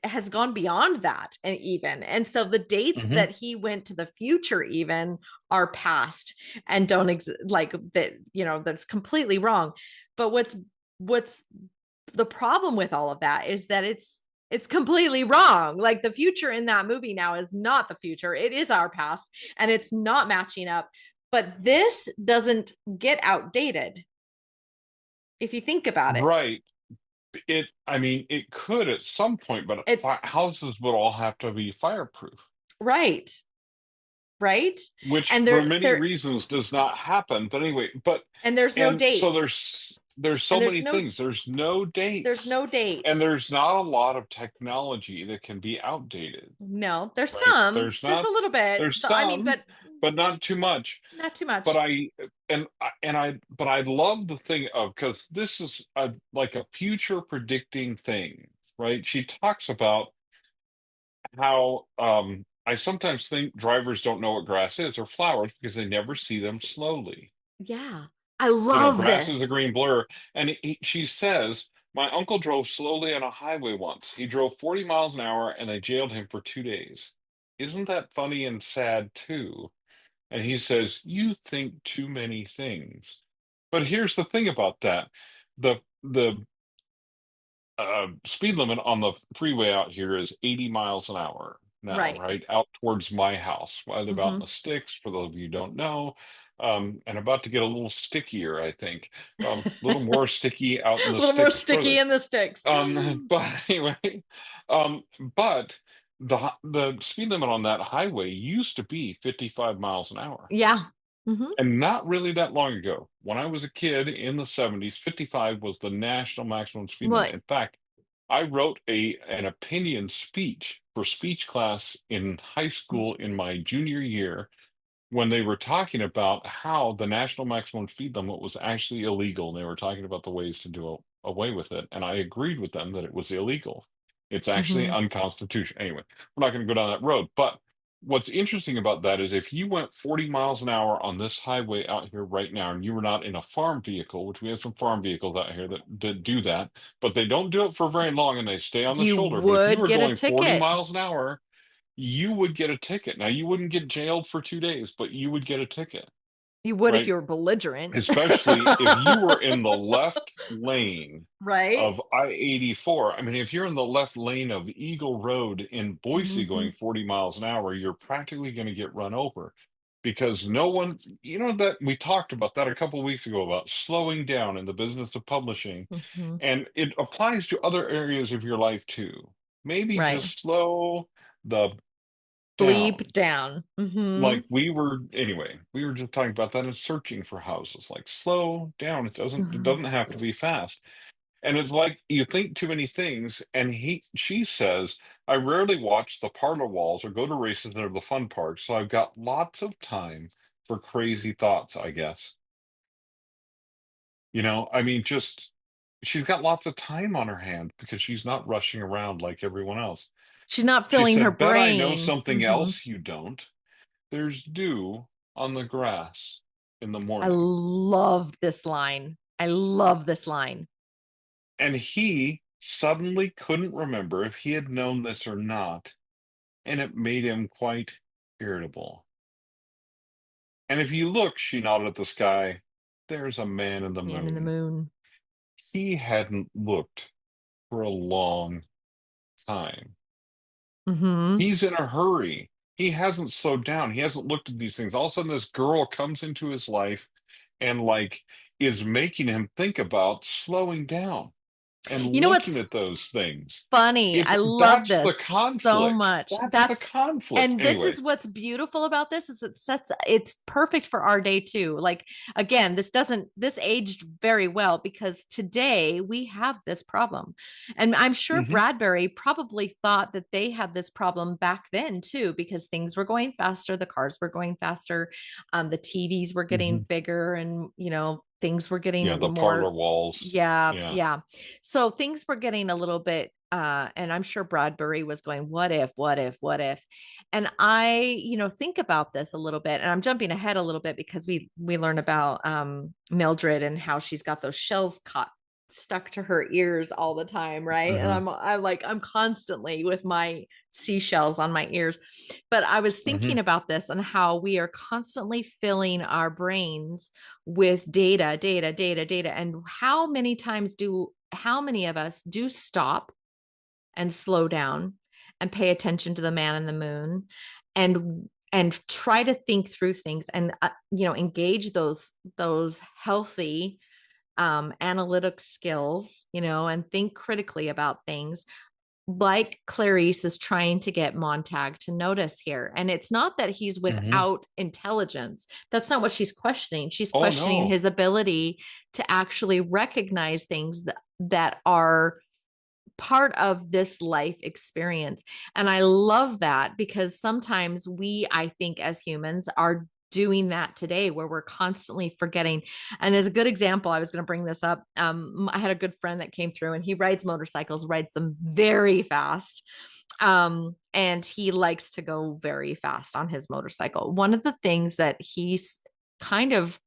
has gone beyond that, and so the dates Hmm. that he went to the future even are past and don't like that, that's completely wrong. But what's the problem with all of that is that it's completely wrong. Like, the future in that movie now is not the future. It is our past, and it's not matching up. But this doesn't get outdated if you think about it. Right. I mean, it could at some point, but It houses would all have to be fireproof, right, right. which And for many reasons does not happen. But anyway, and there's no and so dates. there's And so many things. there's no And dates. there's not a lot of technology that can be outdated, No, there's right? some. There's a little bit. There's I mean, some, but but not too much. not too But much. I love the thing of, because this is like a future predicting thing, right? She talks about how I sometimes think drivers don't know what grass is or flowers because they never see them slowly. Yeah. I love Grass is a this. green blur. And she says, my uncle drove slowly on a highway once. He drove 40 miles an hour and they jailed him for 2 days. Isn't that funny and sad too? And he says, you think too many things. But here's the thing about that. The speed limit on the freeway out here is 80 miles an hour now, Right. right? Out towards my house. I live out in Mm-hmm. the sticks, for those of you who don't know, and about to get a little stickier, I think. A little more sticky out in A the little more sticks sticky further. in the sticks. But anyway, but the speed limit on that highway used to be 55 miles an hour. Yeah. Mm-hmm. And not really that long ago, when I was a kid in the 70s, 55 was the national maximum speed limit. What? In fact, I wrote an opinion speech for speech class in high school in my junior year when they were talking about how the national maximum speed limit was actually illegal. And they were talking about the ways to do away with it. And I agreed with them that it was illegal. It's actually Mm-hmm. unconstitutional. Anyway, we're not going to go down that road. But what's interesting about that is if you went 40 miles an hour on this highway out here right now, and you were not in a farm vehicle, which we have some farm vehicles out here that do that, but they don't do it for very long and they stay on the You shoulder. But if you would were get a going 40 ticket. miles an hour, you would get a ticket. Now, you wouldn't get jailed for 2 days, but you would get a ticket, You would if right? you were belligerent. Especially if you were in the left lane Right? of I-84. I mean, if you're in the left lane of Eagle Road in Boise Mm-hmm. going 40 miles an hour, you're practically going to get run over because no one, that we talked about that a couple weeks ago about slowing down in the business of publishing, Mm-hmm. and it applies to other areas of your life too. Maybe Right. just slow the Bleep down. down. Mm-hmm. Like we were just talking about that in searching for houses. Like, slow down. It doesn't have to be fast. And it's like you think too many things. And she says, I rarely watch the parlor walls or go to races that are the fun parts, so I've got lots of time for crazy thoughts, I guess. I mean, just she's got lots of time on her hand because she's not rushing around like everyone else. She's not She filling her said, bet I know brain. something Mm-hmm. else you don't. There's dew on the grass in the I morning. love this line. I love this line. And he suddenly couldn't remember if he had known this or not, and it made him quite irritable. And if you look, she nodded at the sky, there's a man in the Man in the moon. moon. He hadn't looked for a long time. Mm-hmm. He's in a hurry. He hasn't slowed down. He hasn't looked at these things. All of a sudden, this girl comes into his life and, like, is making him think about slowing down. and You know looking what's at those things. funny? It's I love that's this the so conflict. much. That's the conflict. And this Anyway. is what's beautiful about this is it's perfect for our day too. Like again, this aged very well because today we have this problem. And I'm sure Hmm. Bradbury probably thought that they had this problem back then too, because things were going faster, the cars were going faster, the TVs were getting Hmm. bigger, and things were Yeah, getting the parlor more. walls. Yeah, Yeah. yeah. So things were getting a little bit and I'm sure Bradbury was going, what if, what if, what if? And I, think about this a little bit, and I'm jumping ahead a little bit because we learn about Mildred and how she's got those shells caught stuck to her ears all the time, right? And Hmm. I'm constantly with my seashells on my ears. But I was thinking Hmm. about this and how we are constantly filling our brains with data, data, data, data. And how many of us do stop and slow down and pay attention to the man in the moon and try to think through things and engage those healthy analytic skills, and think critically about things, like Clarice is trying to get Montag to notice here. And it's not that he's Hmm. without intelligence. That's not what she's questioning. She's Oh questioning no. his ability to actually recognize things that are part of this life experience. And I love that because sometimes I think, as humans, are doing that today where we're constantly forgetting. And as a good example, I was going to bring this up. I had a good friend that came through and he rides motorcycles, rides them very fast. And he likes to go very fast on his motorcycle. One of the things that he's kind of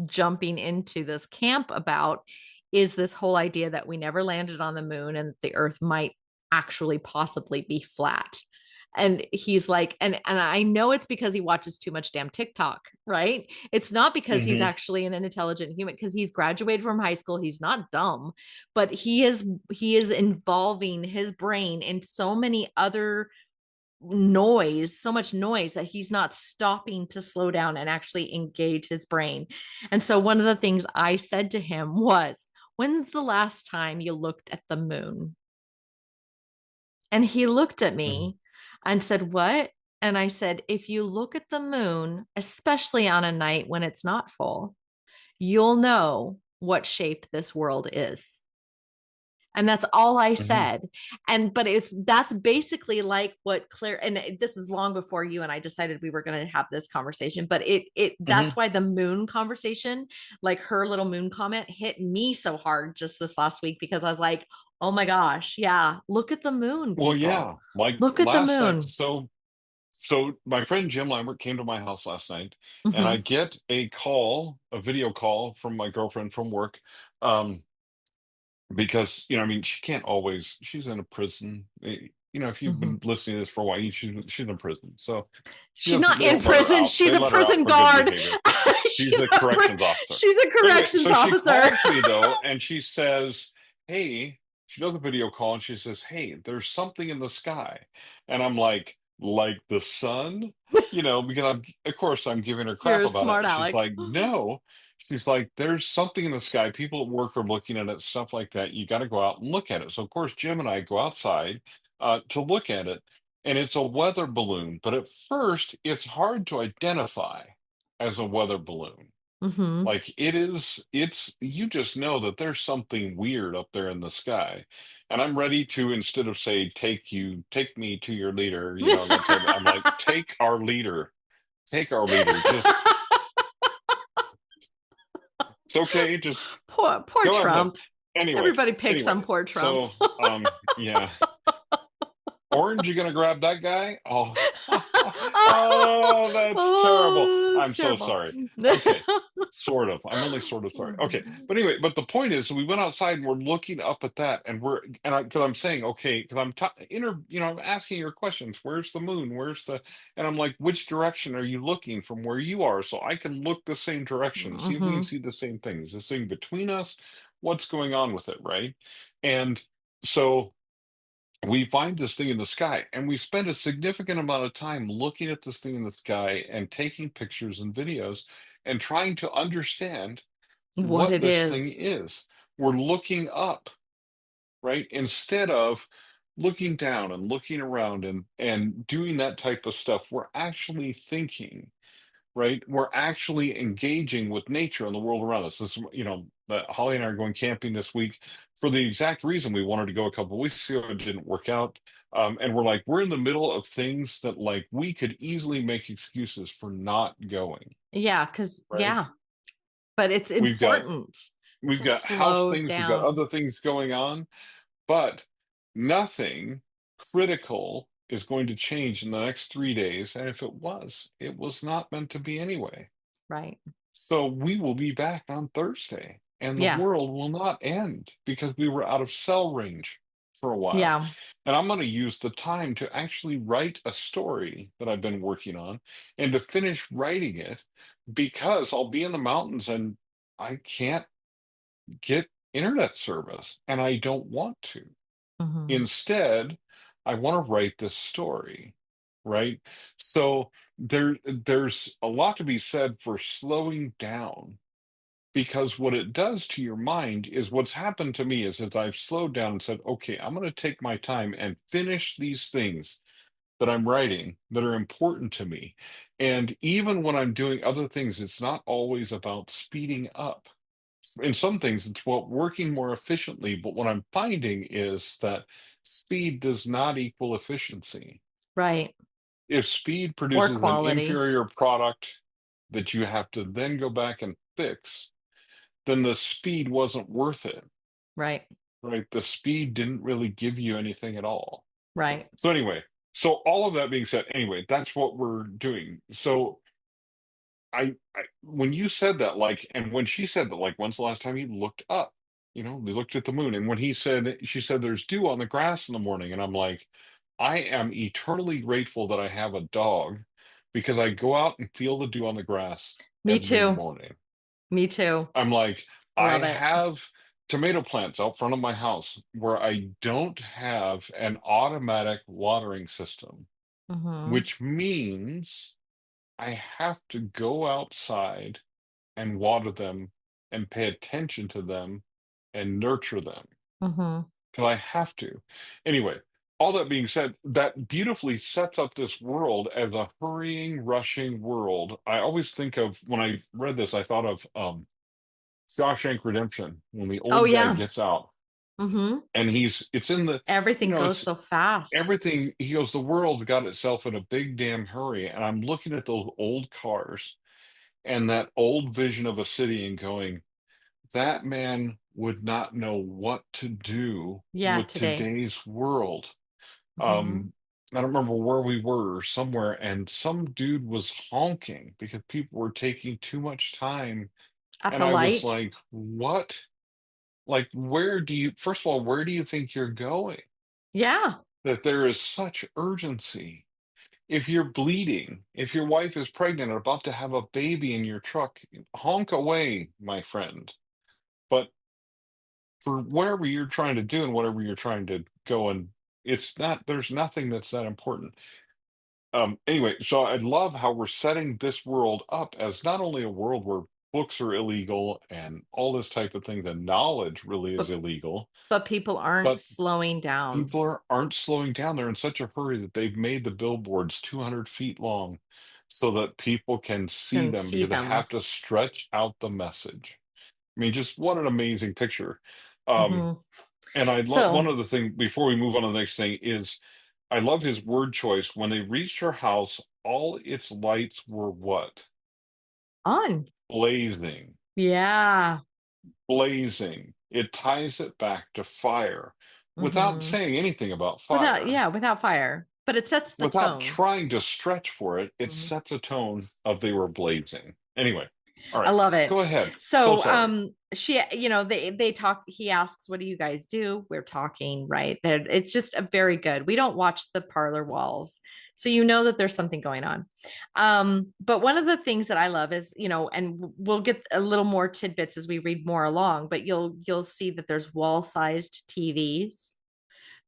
jumping into this camp about is this whole idea that we never landed on the moon and the earth might actually possibly be flat. And he's like, and I know it's because he watches too much damn TikTok, right? It's not because he's Hmm. actually an intelligent human, because he's graduated from high school. He's not dumb, but he is involving his brain in so many other noise, so much noise, that he's not stopping to slow down and actually engage his brain. And so one of the things I said to him was, when's the last time you looked at the moon? And he looked at Hmm. me and said, what? And I said, if you look at the moon, especially on a night when it's not full, you'll know what shape this world is. And that's all I Hmm. said. But that's basically like what Claire, and this is long before you and I decided we were going to have this conversation, but Hmm. that's why the moon conversation, like her little moon comment, hit me so hard just this last week, because I was like, oh my gosh, yeah, look at the moon, Well, people. yeah. Like Look at the last night, moon. so my friend Jim Lambert came to my house last night, and I Mm-hmm. get a video call from my girlfriend from work. Because I mean, she can't always. She's in a prison. If you've Mm-hmm. been listening to this for a while, she's in prison, so she She's doesn't. not They in don't let her prison. out. She's They a let her out prison for good guard. behavior. She's she's a corrections officer. she's a But anyway, corrections so she officer. calls me though, and she says, "Hey," she does a video call, and she says, "Hey, there's something in the sky," and I'm like the sun, because of course, I'm giving her You're crap a about it, smart and she's aleck. like, "No." She's like, there's something in the sky. People at work are looking at it, stuff like that. You got to go out and look at it. So, of course, Jim and I go outside to look at it, and it's a weather balloon. But at first, it's hard to identify as a weather balloon. Mm-hmm. Like you just know that there's something weird up there in the sky. And I'm ready to, instead of say, take me to your leader, that type I'm like, take our leader. Just, it's okay. Just poor go ahead. Trump. Anyway, Everybody picks on anyway, poor Trump. so yeah. Orange, you gonna grab that guy? Oh, oh, that's terrible. Oh, I'm it's so terrible. sorry. Okay, sort of. I'm only sort of sorry. Okay, but anyway, but the point is, we went outside and we're looking up at that, because I'm saying, okay, because I'm asking your questions. Where's the moon? And I'm like, which direction are you looking from where you are, so I can look the same direction, see if we can Mm-hmm. see the same thing. Is this thing between us? What's going on with it, right? And so we find this thing in the sky, and we spend a significant amount of time looking at this thing in the sky and taking pictures and videos and trying to understand What what it this thing is. is. We're looking up right? Instead of looking down and looking around and doing that type of stuff, we're actually thinking, right? We're actually engaging with nature and the world around us. This, Holly and I are going camping this week for the exact reason we wanted to go a couple of weeks ago. It didn't work out. And we're like, we're in the middle of things that like we could easily make excuses for not going, Yeah, because right? but it's We've got important we've to got house slow things, we've got down. other things going on, but nothing critical is going to change in the next 3 days. And if it was not meant to be anyway. Right. So we will be back on Thursday, and the Yeah. world will not end because we were out of cell range for a while. Yeah. And I'm going to use the time to actually write a story that I've been working on and to finish writing it because I'll be in the mountains and I can't get internet service and I don't want to. Hmm. Instead, I want to write this story, right? So there's a lot to be said for slowing down because what it does to your mind is what's happened to me is as I've slowed down and said, okay, I'm going to take my time and finish these things that I'm writing that are important to me. And even when I'm doing other things, it's not always about speeding up. In some things, it's about working more efficiently. But what I'm finding is that speed does not equal efficiency. Right. If speed Or produces an quality. inferior product that you have to then go back and fix, then the speed wasn't worth it, Right. right? The speed didn't really give you anything at all. Right. So anyway, so all of that being said, anyway, that's what we're doing. So when you said that, like, and when she said that, like, when's the last time you looked up? We looked at the moon. And when she said there's dew on the grass in the morning, and I'm like, I am eternally grateful that I have a dog because I go out and feel the dew on the grass Me every too. morning. Me too. I'm like, I Love it. have tomato plants out front of my house where I don't have an automatic watering system, Hmm. which means I have to go outside and water them and pay attention to them and nurture them Hmm. because I have to. Anyway, all that being said, that beautifully sets up this world as a hurrying, rushing world. I always think of when I read this, I thought of Shawshank Redemption, when the Oh old guy yeah. gets out Hmm. and it's in Everything goes it's so fast. everything. He goes, the world got itself in a big damn hurry. And I'm looking at those old cars and that old vision of a city and going, that man would not know what to do Yeah, with today. today's world. Hmm. I don't remember where we were, somewhere, and some dude was honking because people were taking too much time. At And the I was light. like, what? Like, first of all, where do you think you're going? Yeah. That there is such urgency. If you're bleeding, if your wife is pregnant or about to have a baby in your truck, honk away, my friend. But for whatever you're trying to do and whatever you're trying to go and there's nothing that's that important. Anyway, so I love how we're setting this world up as not only a world where books are illegal and all this type of thing, the knowledge really is But illegal, people aren't but slowing down. people aren't slowing down. They're in such a hurry that they've made the billboards 200 feet long so that people can see Can them see because they them. have to stretch out the message. I mean, just what an amazing picture. Um, Hmm. and I love one So other thing before we move on to the next thing is I love his word choice. When they reached her house, all its lights were what? on. Blazing, Yeah. blazing. It ties it back to fire without Hmm. saying anything about fire. Without fire. But it sets the Without tone. trying to stretch for it, it Mhm. sets a tone of they were blazing. Anyway, all I right, love it. go ahead. So So sorry. she, they talk, he asks, what do you guys do? We're talking, right? That it's just a very good. We don't watch the parlor walls. So you know that there's something going on. But one of the things that I love is, and we'll get a little more tidbits as we read more along, but you'll see that there's wall-sized TVs.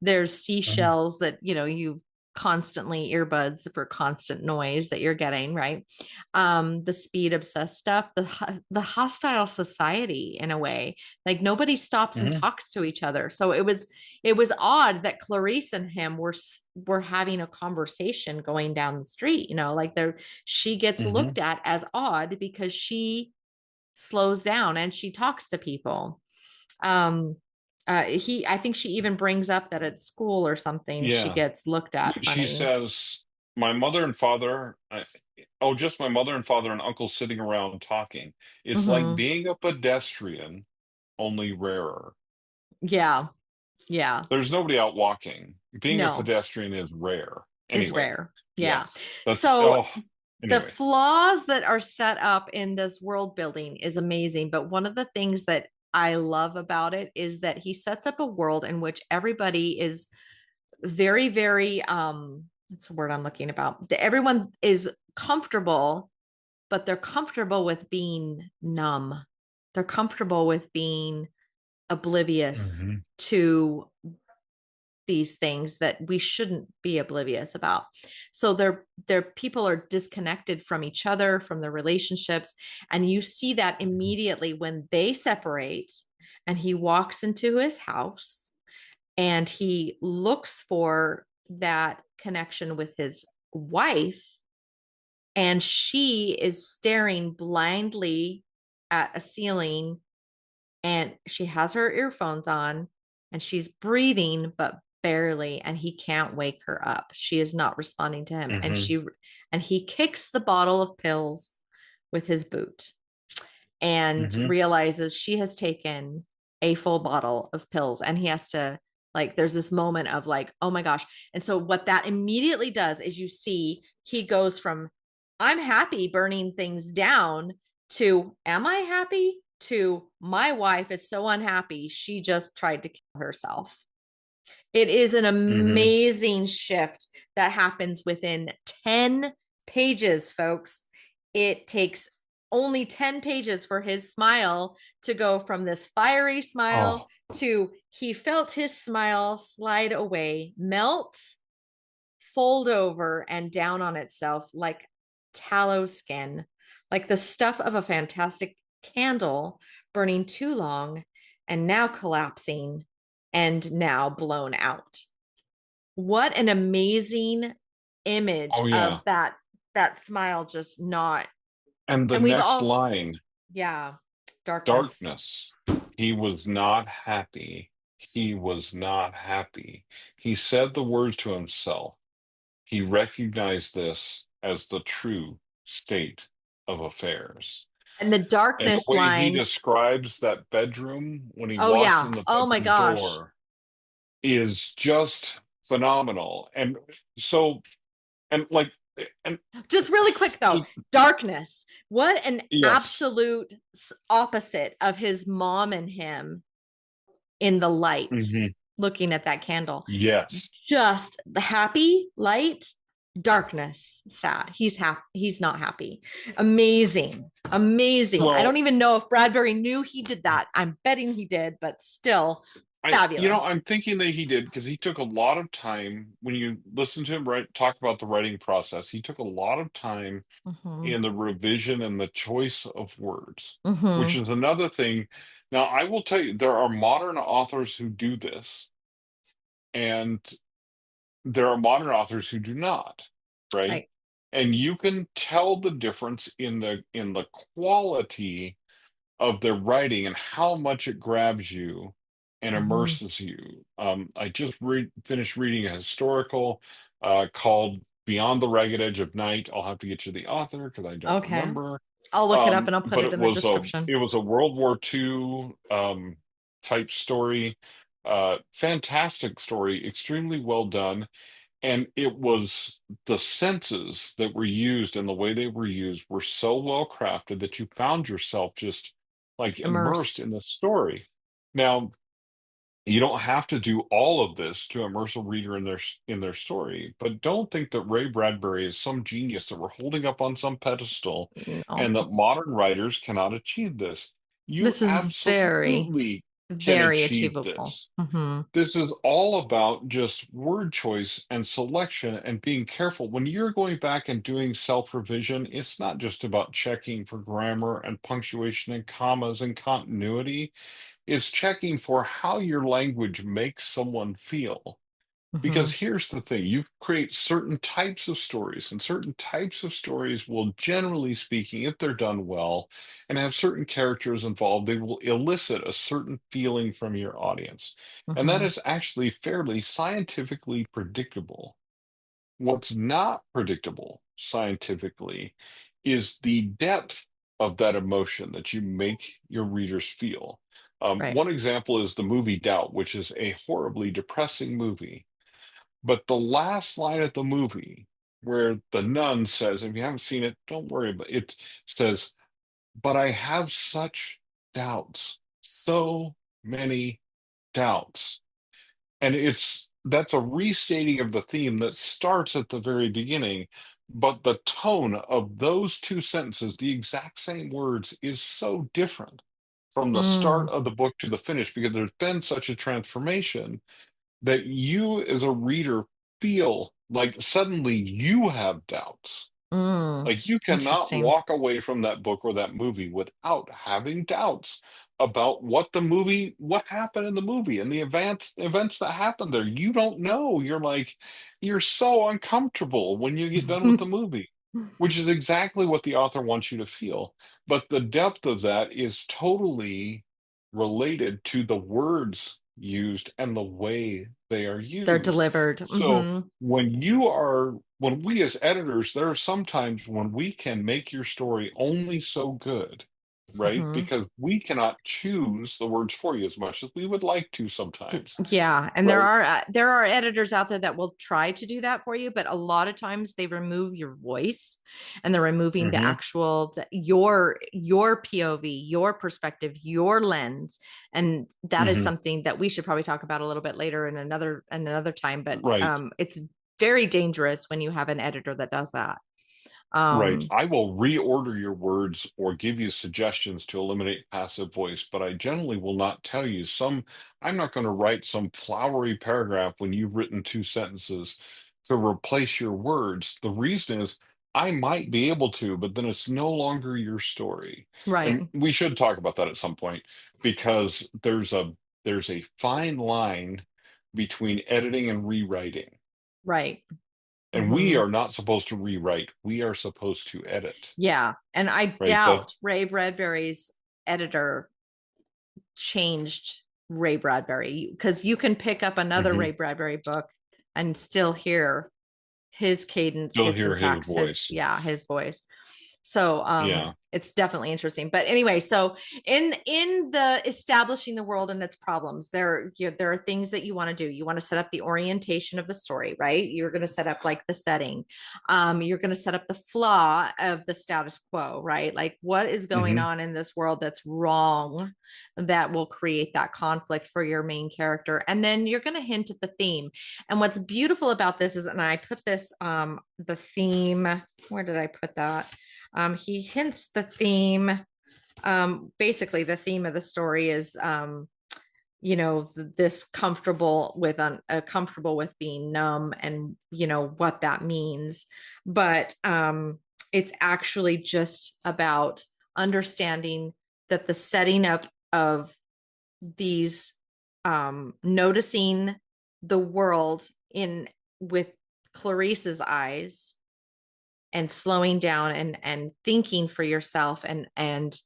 There's Mhm. seashells that, you've constantly earbuds for constant noise that you're getting, right? The speed obsessed stuff, the hostile society in a way, like nobody stops and Hmm. talks to each other. So it was odd that Clarice and him were having a conversation going down the street, like she gets Hmm. looked at as odd because she slows down and she talks to people. Um, I think she even brings up that at school or something, she Yeah. gets looked at She funny. says, my mother and father, oh, just my mother and father and uncle sitting around talking. It's like Hmm. being a pedestrian, only rarer. Yeah. Yeah. There's nobody out walking. Being a No, pedestrian is rare. is Anyway, rare. Yeah. yes. That's, So oh, the anyway. flaws that are set up in this world building is amazing. But one of the things that I love about it is that he sets up a world in which everybody is very, very, that's the word I'm looking about. Everyone is comfortable, but they're comfortable with being numb. They're comfortable with being oblivious Hmm. to these things that we shouldn't be oblivious about. So their people are disconnected from each other, from their relationships, and you see that immediately when they separate and he walks into his house and he looks for that connection with his wife, and she is staring blindly at a ceiling, and she has her earphones on and she's breathing but barely, and he can't wake her up. She is not responding to him, and Hmm. he kicks the bottle of pills with his boot and Hmm. realizes she has taken a full bottle of pills, and he has to, like, there's this moment of like, oh my gosh. And so what that immediately does is you see he goes from I'm happy burning things down to am I happy to my wife is so unhappy she just tried to kill herself. It is an Hmm. amazing shift that happens within 10 pages, folks. It takes only 10 pages for his smile to go from this fiery smile Oh. to he felt his smile slide away, melt, fold over, and down on itself like tallow skin, like the stuff of a fantastic candle burning too long and now collapsing and now blown out. What an amazing image Oh, of yeah. that smile just not. And the And we've next all, line, yeah, darkness. darkness. He was not happy. He was not happy. He said the words to himself. He recognized this as the true state of affairs. And the And the darkness way he line. describes that bedroom when he Oh walks yeah. in the Oh my bedroom gosh. door is just phenomenal. And so, and like, and Just really quick though, just, darkness. What an yes. absolute opposite of his mom and him in the light, Hmm. looking at that candle. Yes. Just the happy light, darkness, sad. He's happy. He's not happy. Amazing. Amazing. I don't Well, even know if Bradbury knew he did that. I'm betting he did, but still fabulous. I'm thinking that he did because he took a lot of time when you listen to him talk about the writing process. He took a lot of time Mm-hmm. in the revision and the choice of words, which Mm-hmm. is another thing. Now, I will tell you, there are modern authors who do this, and there are modern authors who do not, right? Right. And you can tell the difference in the quality of their writing and how much it grabs you and Mm-hmm. immerses you. I just finished reading a historical called Beyond the Ragged Edge of Night. I'll have to get you the author because I don't Okay. remember. I'll look it up and I'll put But it in the description. it was a World War II type story. Fantastic story, extremely well done. And it was the senses that were used and the way they were used were so well crafted that you found yourself just like immersed Immersed. in the story. Now, you don't have to do all of this to immerse a reader in their story, but don't think that Ray Bradbury is some genius that we're holding up on some pedestal No. and that modern writers cannot achieve this. You This is very absolutely can Very achieve achievable. this. Hmm. This is all about just word choice and selection and being careful. When you're going back and doing self-revision, it's not just about checking for grammar and punctuation and commas and continuity. It's checking for how your language makes someone feel. Because Hmm. here's the thing, you create certain types of stories, and certain types of stories will, generally speaking, if they're done well and have certain characters involved, they will elicit a certain feeling from your audience. And that Hmm. is actually fairly scientifically predictable. What's not predictable scientifically is the depth of that emotion that you make your readers feel. Right. One example is the movie Doubt, which is a horribly depressing movie, but the last line of the movie, where the nun says, if you haven't seen it, don't worry, but it says, but I have such doubts, so many doubts. And that's a restating of the theme that starts at the very beginning, but the tone of those two sentences, the exact same words, is so different from the start Mm, of the book to the finish because there's been such a transformation that you as a reader feel like suddenly you have doubts. mm. Like you cannot Interesting. walk away from that book or that movie without having doubts about what happened in the movie and the events that happened there. You don't know. You're so uncomfortable when you get done with the movie, which is exactly what the author wants you to feel. But the depth of that is totally related to the words used and the way they are They're used. delivered. So Hmm. when we as editors, there are sometimes when we can make your story only so good, right? Hmm. Because we cannot choose the words for you as much as we would like to sometimes, Yeah, and right? there are editors out there that will try to do that for you, but a lot of times they remove your voice and they're removing the Hmm. actual your POV, your perspective, your lens, and that is Hmm. something that we should probably talk about a little bit later in another time. But Right. it's very dangerous when you have an editor that does that. Right. Um, I will reorder your words or give you suggestions to eliminate passive voice, but I generally will not tell you I'm not going to write some flowery paragraph when you've written two sentences to replace your words. The reason is I might be able to, but then it's no longer your story. And right, we should talk about that at some point because there's a fine line between editing and rewriting. right. And we Hmm. are not supposed to rewrite. We are supposed to edit, Yeah, and I right? doubt Ray Bradbury's editor changed Ray Bradbury because you can pick up another Mhm. Ray Bradbury book and still hear his cadence, You'll his hear his syntax, voice. his voice. So Yeah. it's definitely interesting. But anyway, so in the establishing the world and its problems, there are things that you want to do. You want to set up the orientation of the story, right? You're going to set up like the setting. You're going to set up the flaw of the status quo, right? Like what is going Hmm. on in this world that's wrong that will create that conflict for your main character. And then you're going to hint at the theme. And what's beautiful about this is, and I put this the theme, where did I put that? He hints the theme. Basically, the theme of the story is, this comfortable with being numb, and what that means. But it's actually just about understanding that the setting up of these, noticing the world in with Clarice's eyes and slowing down and thinking for yourself and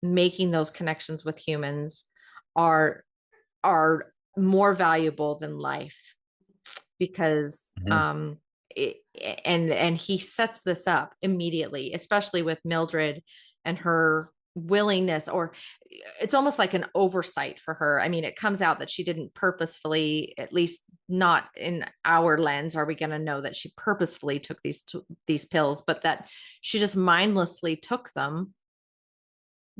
making those connections with humans are are more valuable than life because Hmm. it, and he sets this up immediately, especially with Mildred and her willingness, or it's almost like an oversight for her. I mean, it comes out that she didn't purposefully, at least not in our lens are we going to know that she purposefully took these pills, but that she just mindlessly took them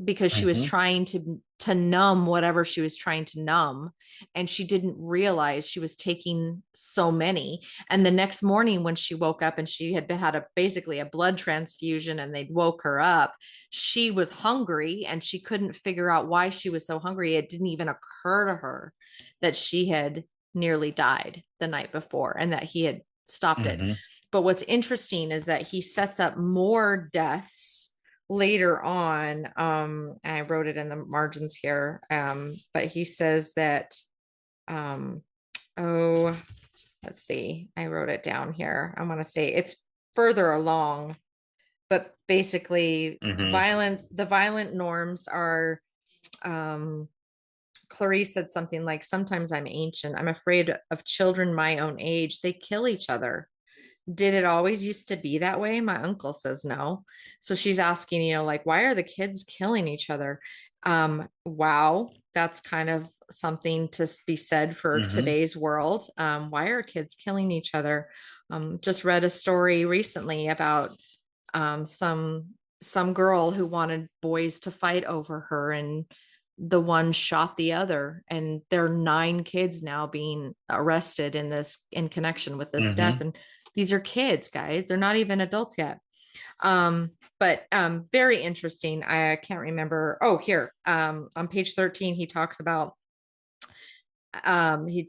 because she was Hmm. trying to numb whatever she was trying to numb, and she didn't realize she was taking so many. And the next morning when she woke up and she had had a basically a blood transfusion and they'd woke her up, she was hungry and she couldn't figure out why she was so hungry. It didn't even occur to her that she had nearly died the night before and that he had stopped it. Hmm. But what's interesting is that he sets up more deaths later on. I wrote it in the margins here. But he says that, um, oh, let's see, I wrote it down here. I want to say it's further along, but basically Hmm. the violent norms are, um, Clarice said something like, sometimes I'm ancient. I'm afraid of children my own age. They kill each other. Did it always used to be that way? My uncle says no. So she's asking, like, why are the kids killing each other? Wow, that's kind of something to be said for Hmm. today's world. Why are kids killing each other? Just read a story recently about, some girl who wanted boys to fight over her, and the one shot the other, and there are 9 kids now being arrested in connection with this death. Hmm. And these are kids, guys, they're not even adults yet. But very interesting. I can't remember. Oh, here, on page 13 he talks about,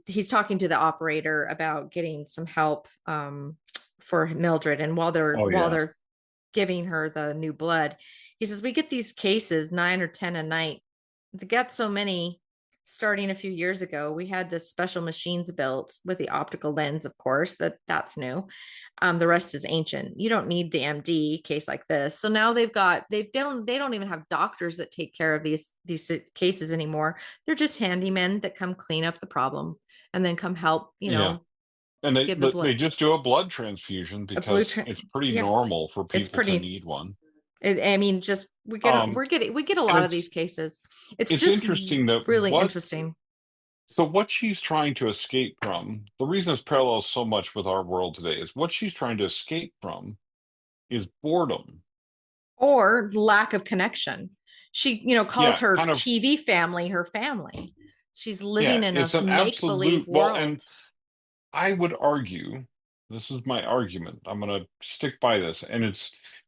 he's talking to the operator about getting some help, for Mildred. And while they're Oh while yeah. they're giving her the new blood, he says, we get these cases 9 or 10 a night. They got so many. Starting a few years ago, we had this special machines built with the optical lens, of course, that's new. The rest is ancient. You don't need the MD case like this. So now they don't even have doctors that take care of these cases anymore. They're just handymen that come clean up the problem and then come help, Yeah. And give the blood, they just do a blood transfusion a blue because tra- it's pretty yeah, normal for it's people to pretty. need one. I mean, just Um, we get a and lot of these cases. It's it's just interesting that really interesting. what she's trying to escape from, the reason this parallels so much with our world today is what she's trying to escape from is boredom. Or lack of connection. She, calls Yeah, her kind of. TV family her family. She's Yeah, living in a it's an make believe absolute, well, and world. I would argue, this is my argument. I'm going to stick by this. And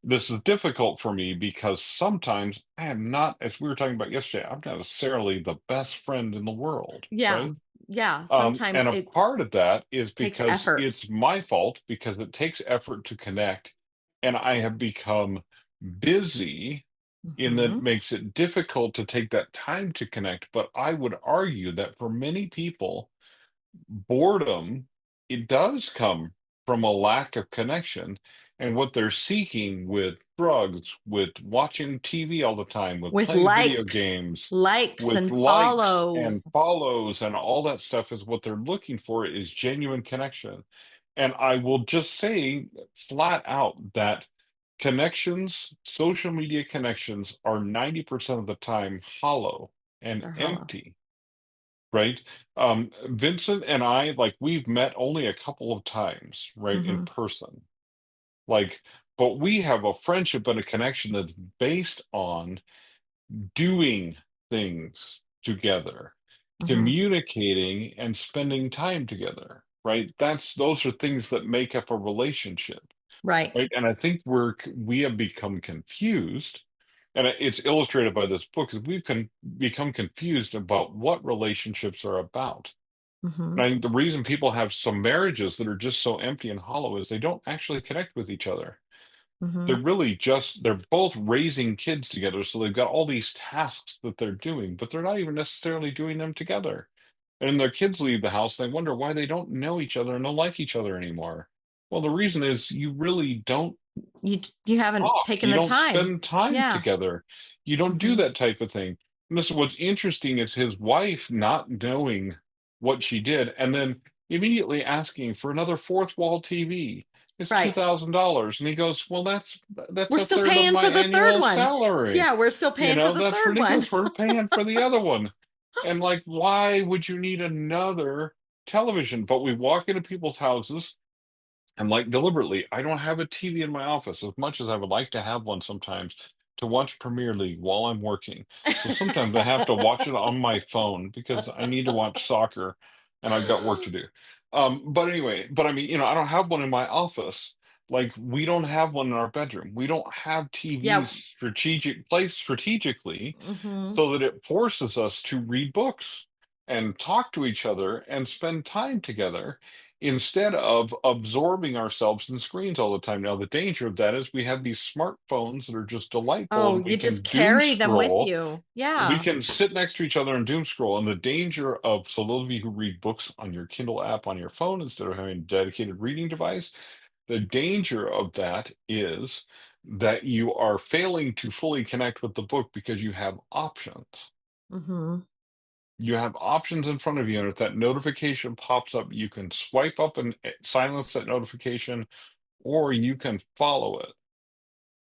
this is difficult for me because sometimes I am not, as we were talking about yesterday, I'm not necessarily the best friend in the world, Yeah. right? Yeah. Sometimes And a it part of that is takes because effort. it's my fault because it takes effort to connect. And I have become busy in that Hmm. makes it difficult to take that time to connect. But I would argue that for many people, boredom, it does come from a lack of connection. And what they're seeking with drugs, with watching TV all the time, with With playing video games, likes with and likes and follows. follows and all that stuff is what they're looking for is genuine connection. And I will just say flat out that connections, social media connections, are 90% of the time hollow and They're hollow. empty, right? Vincent and I, like, we've met only a couple of times, right, in Hmm. person. Like, but we have a friendship and a connection that's based on doing things together, Hmm. communicating and spending time together, right? Those are things that make up a relationship, Right. right? And I think we have become confused, and it's illustrated by this book, is become confused about what relationships are about. Hmm. And I think the reason people have some marriages that are just so empty and hollow is they don't actually connect with each other. Hmm. They're both raising kids together, so they've got all these tasks that they're doing, but they're not even necessarily doing them together. And their kids leave the house, they wonder why they don't know each other and don't like each other anymore. Well, the reason is you really don't You haven't talk. taken You the don't time. spend time Yeah. together. You don't do Hmm. that type of thing. And this is what's interesting is his wife not knowing what she did and then immediately asking for another fourth wall TV. It's Right. $2,000. And he goes, well, that's We're a still third of paying my for the third annual one. salary. Yeah, we're still You paying for know, the that's third one. ridiculous. We're paying for the other one. And like, why would you need another television? But we walk into people's houses and like deliberately, I don't have a TV in my office as much as I would like to have one sometimes. to watch Premier League while I'm working. So sometimes I have to watch it on my phone because I need to watch soccer and I've got work to do. But anyway, but I mean, I don't have one in my office. Like we don't have one in our bedroom. We don't have TVs Yeah. placed strategically Hmm. so that it forces us to read books and talk to each other and spend time together instead of absorbing ourselves in screens all the time. Now, the danger of that is we have these smartphones that are just delightful Oh, and we you just can doom carry them with scroll. you. We Yeah. can sit next to each other and doom scroll. And the danger of, so those of you who read books on your Kindle app on your phone instead of having a dedicated reading device, the danger of that is that you are failing to fully connect with the book because you have options. Hmm. You have options in front of you, and if that notification pops up, you can swipe up and silence that notification, or you can follow it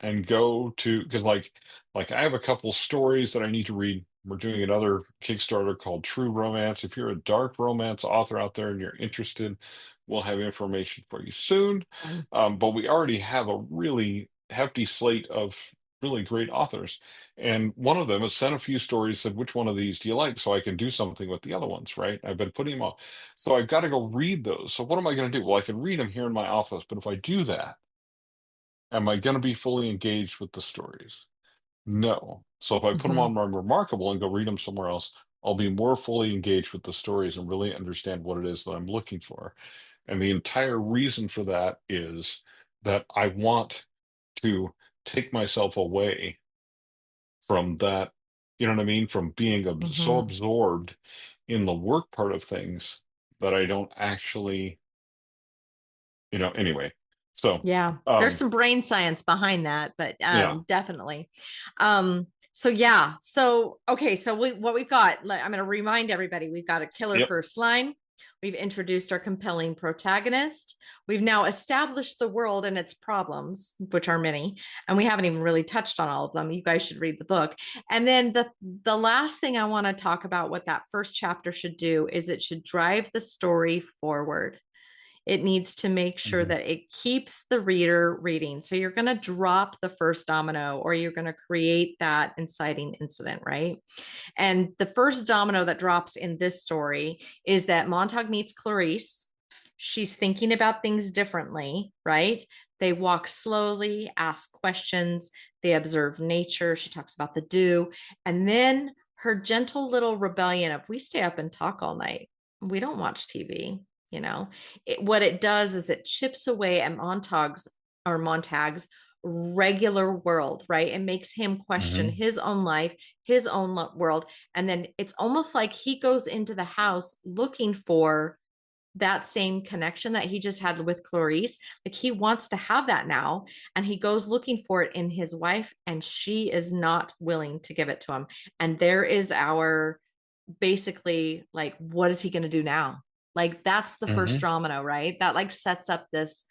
and go to, because like I have a couple stories that I need to read. We're doing another Kickstarter called True Romance. If you're a dark romance author out there and you're interested, we'll have information for you soon. Fun. But we already have a really hefty slate of really great authors. And one of them has sent a few stories, said, which one of these do you like? So I can do something with the other ones, right? I've been putting them off. So I've got to go read those. So what am I going to do? Well, I can read them here in my office, but if I do that, am I going to be fully engaged with the stories? No. So if I put them Hmm. on my Remarkable and go read them somewhere else, I'll be more fully engaged with the stories and really understand what it is that I'm looking for. And the entire reason for that is that I want to take myself away from that, you know what I mean? From being so Hmm. absorbed in the work part of things that I don't actually, anyway. So, Yeah. There's um, some brain science behind that, but yeah, definitely. So yeah. So okay, so what we've got, I'm going to remind everybody, we've got a killer yep, first line. We've introduced our compelling protagonist. We've now established the world and its problems, which are many, and we haven't even really touched on all of them. You guys should read the book. And then the last thing I want to talk about, what that first chapter should do, is it should drive the story forward. It needs to make sure hmm that it keeps the reader reading. So you're going to drop the first domino, or you're going to create that inciting incident, right? And the first domino that drops in this story is that Montague meets Clarice. She's thinking about things differently, right? They walk slowly, ask questions, they observe nature. She talks about the dew. And then her gentle little rebellion of, we stay up and talk all night. We don't watch TV. What it does is it chips away at Montag's regular world, right? It makes him question hmm his own life, his own world. And then it's almost like he goes into the house looking for that same connection that he just had with Clarice. Like he wants to have that now. And he goes looking for it in his wife, and she is not willing to give it to him. And there is our basically, like, what is he going to do now? Like, that's the first hmm domino, right? That like sets up this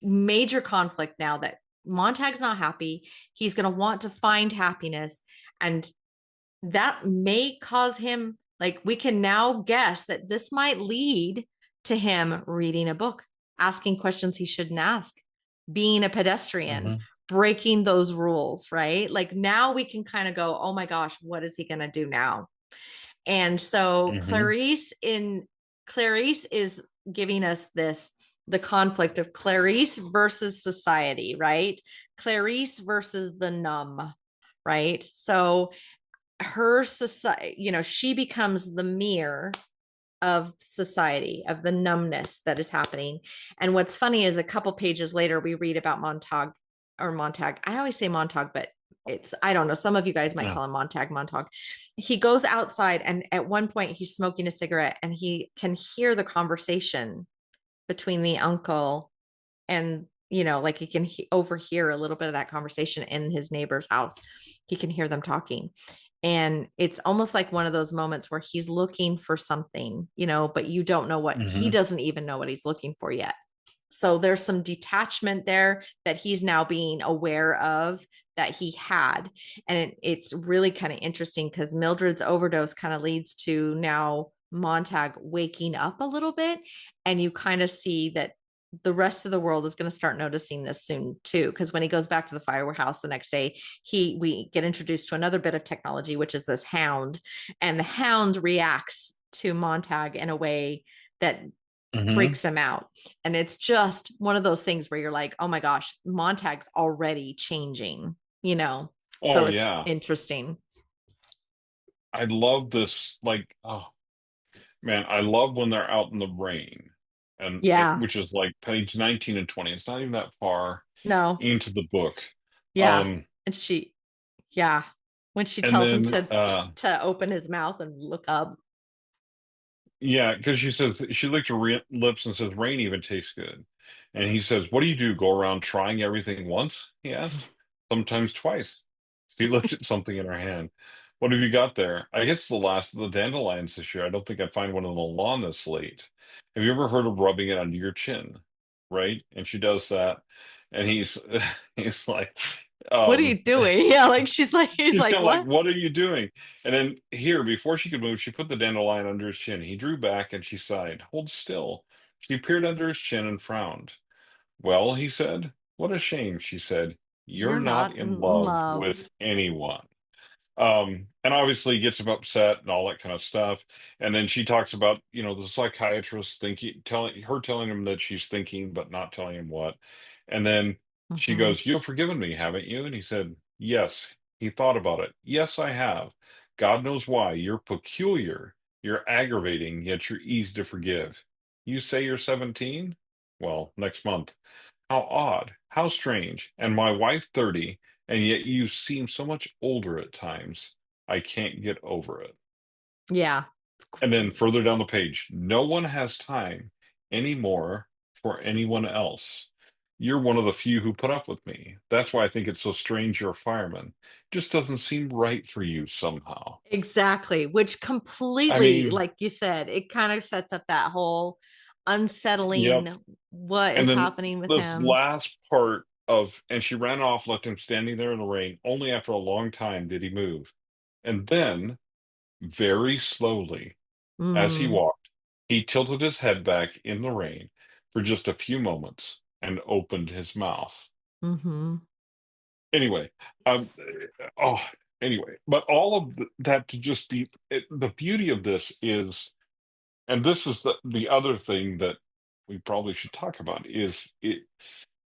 major conflict now that Montag's not happy. He's going to want to find happiness. And that may cause him, like, we can now guess that this might lead to him reading a book, asking questions he shouldn't ask, being a pedestrian, hmm breaking those rules, right? Like, now we can kind of go, oh my gosh, what is he going to do now? And so hmm Clarice is giving us the conflict of Clarice versus society, right? Clarice versus the numb, right? So her society, she becomes the mirror of society, of the numbness that is happening. And what's funny is a couple pages later, we read about Montag. I always say Montag, but I don't know. Some of you guys might yeah, call him Montag. He goes outside, and at one point, he's smoking a cigarette, and he can hear the conversation between the uncle and, like he can overhear a little bit of that conversation in his neighbor's house. He can hear them talking. And it's almost like one of those moments where he's looking for something, but you don't know what, he hmm doesn't even know what he's looking for yet. So there's some detachment there that he's now being aware of that he had. And it's really kind of interesting because Mildred's overdose kind of leads to now Montag waking up a little bit. And you kind of see that the rest of the world is going to start noticing this soon too, because when he goes back to the firehouse the next day, we get introduced to another bit of technology, which is this hound, and the hound reacts to Montag in a way that Hmm. freaks him out. And it's just one of those things where you're like, oh my gosh, Montag's already changing, you know? So Oh it's yeah. interesting. I love this. Like, oh man, I love when they're out in the rain, and Yeah. which is like page 19 and 20. It's not even that far No. into the book. Yeah. Um, And yeah. When she and tells him then to open his mouth and look up. yeah, because she says she licked her lips and says rain even tastes good. And he says, "What do you do? Go around trying everything once?" He asked. Sometimes twice. She looked at something in her hand. What have you got there? I guess the last of the dandelions this year. I don't think I'd find one on the lawn this late. Have you ever heard of rubbing it under your chin? Right? And she does that. And he's like, What are um, you doing? Yeah, like he's he's like, kind of like, what? "What are you doing?" And then here, before she could move, she put the dandelion under his chin. He drew back and she sighed. "Hold still." She peered under his chin and frowned. "Well," he said. "What a shame," she said. "You're You're not not in in love love. with anyone." And obviously he gets him upset and all that kind of stuff. And then she talks about, the psychiatrist thinking, telling him that she's thinking, but not telling him what. And then she Mm-hmm. goes, "You've forgiven me, haven't you?" And he said, "Yes." He thought about it. "Yes, I have. God knows why. You're peculiar. You're aggravating, yet you're easy to forgive. You say you're 17? Well, next month. How odd. How strange. And my wife 30, and yet you seem so much older at times. I can't get over it." Yeah. And then further down the page, "No one has time anymore for anyone else. You're one of the few who put up with me. That's why I think it's so strange you're a fireman. Just doesn't seem right for you somehow." Exactly. Which I completely, mean, like you said, it kind of sets up that whole yep. unsettling what And is then happening with this him. last part of, and she ran off, left him standing there in the rain. Only after a long time did he move. And then, very slowly, as he Mm, walked, he tilted his head back in the rain for just a few moments and opened his mouth. mm-hmm. Anyway, um, oh, anyway, but all of that to just be the beauty of this is, and this is the other thing that we probably should talk about is it.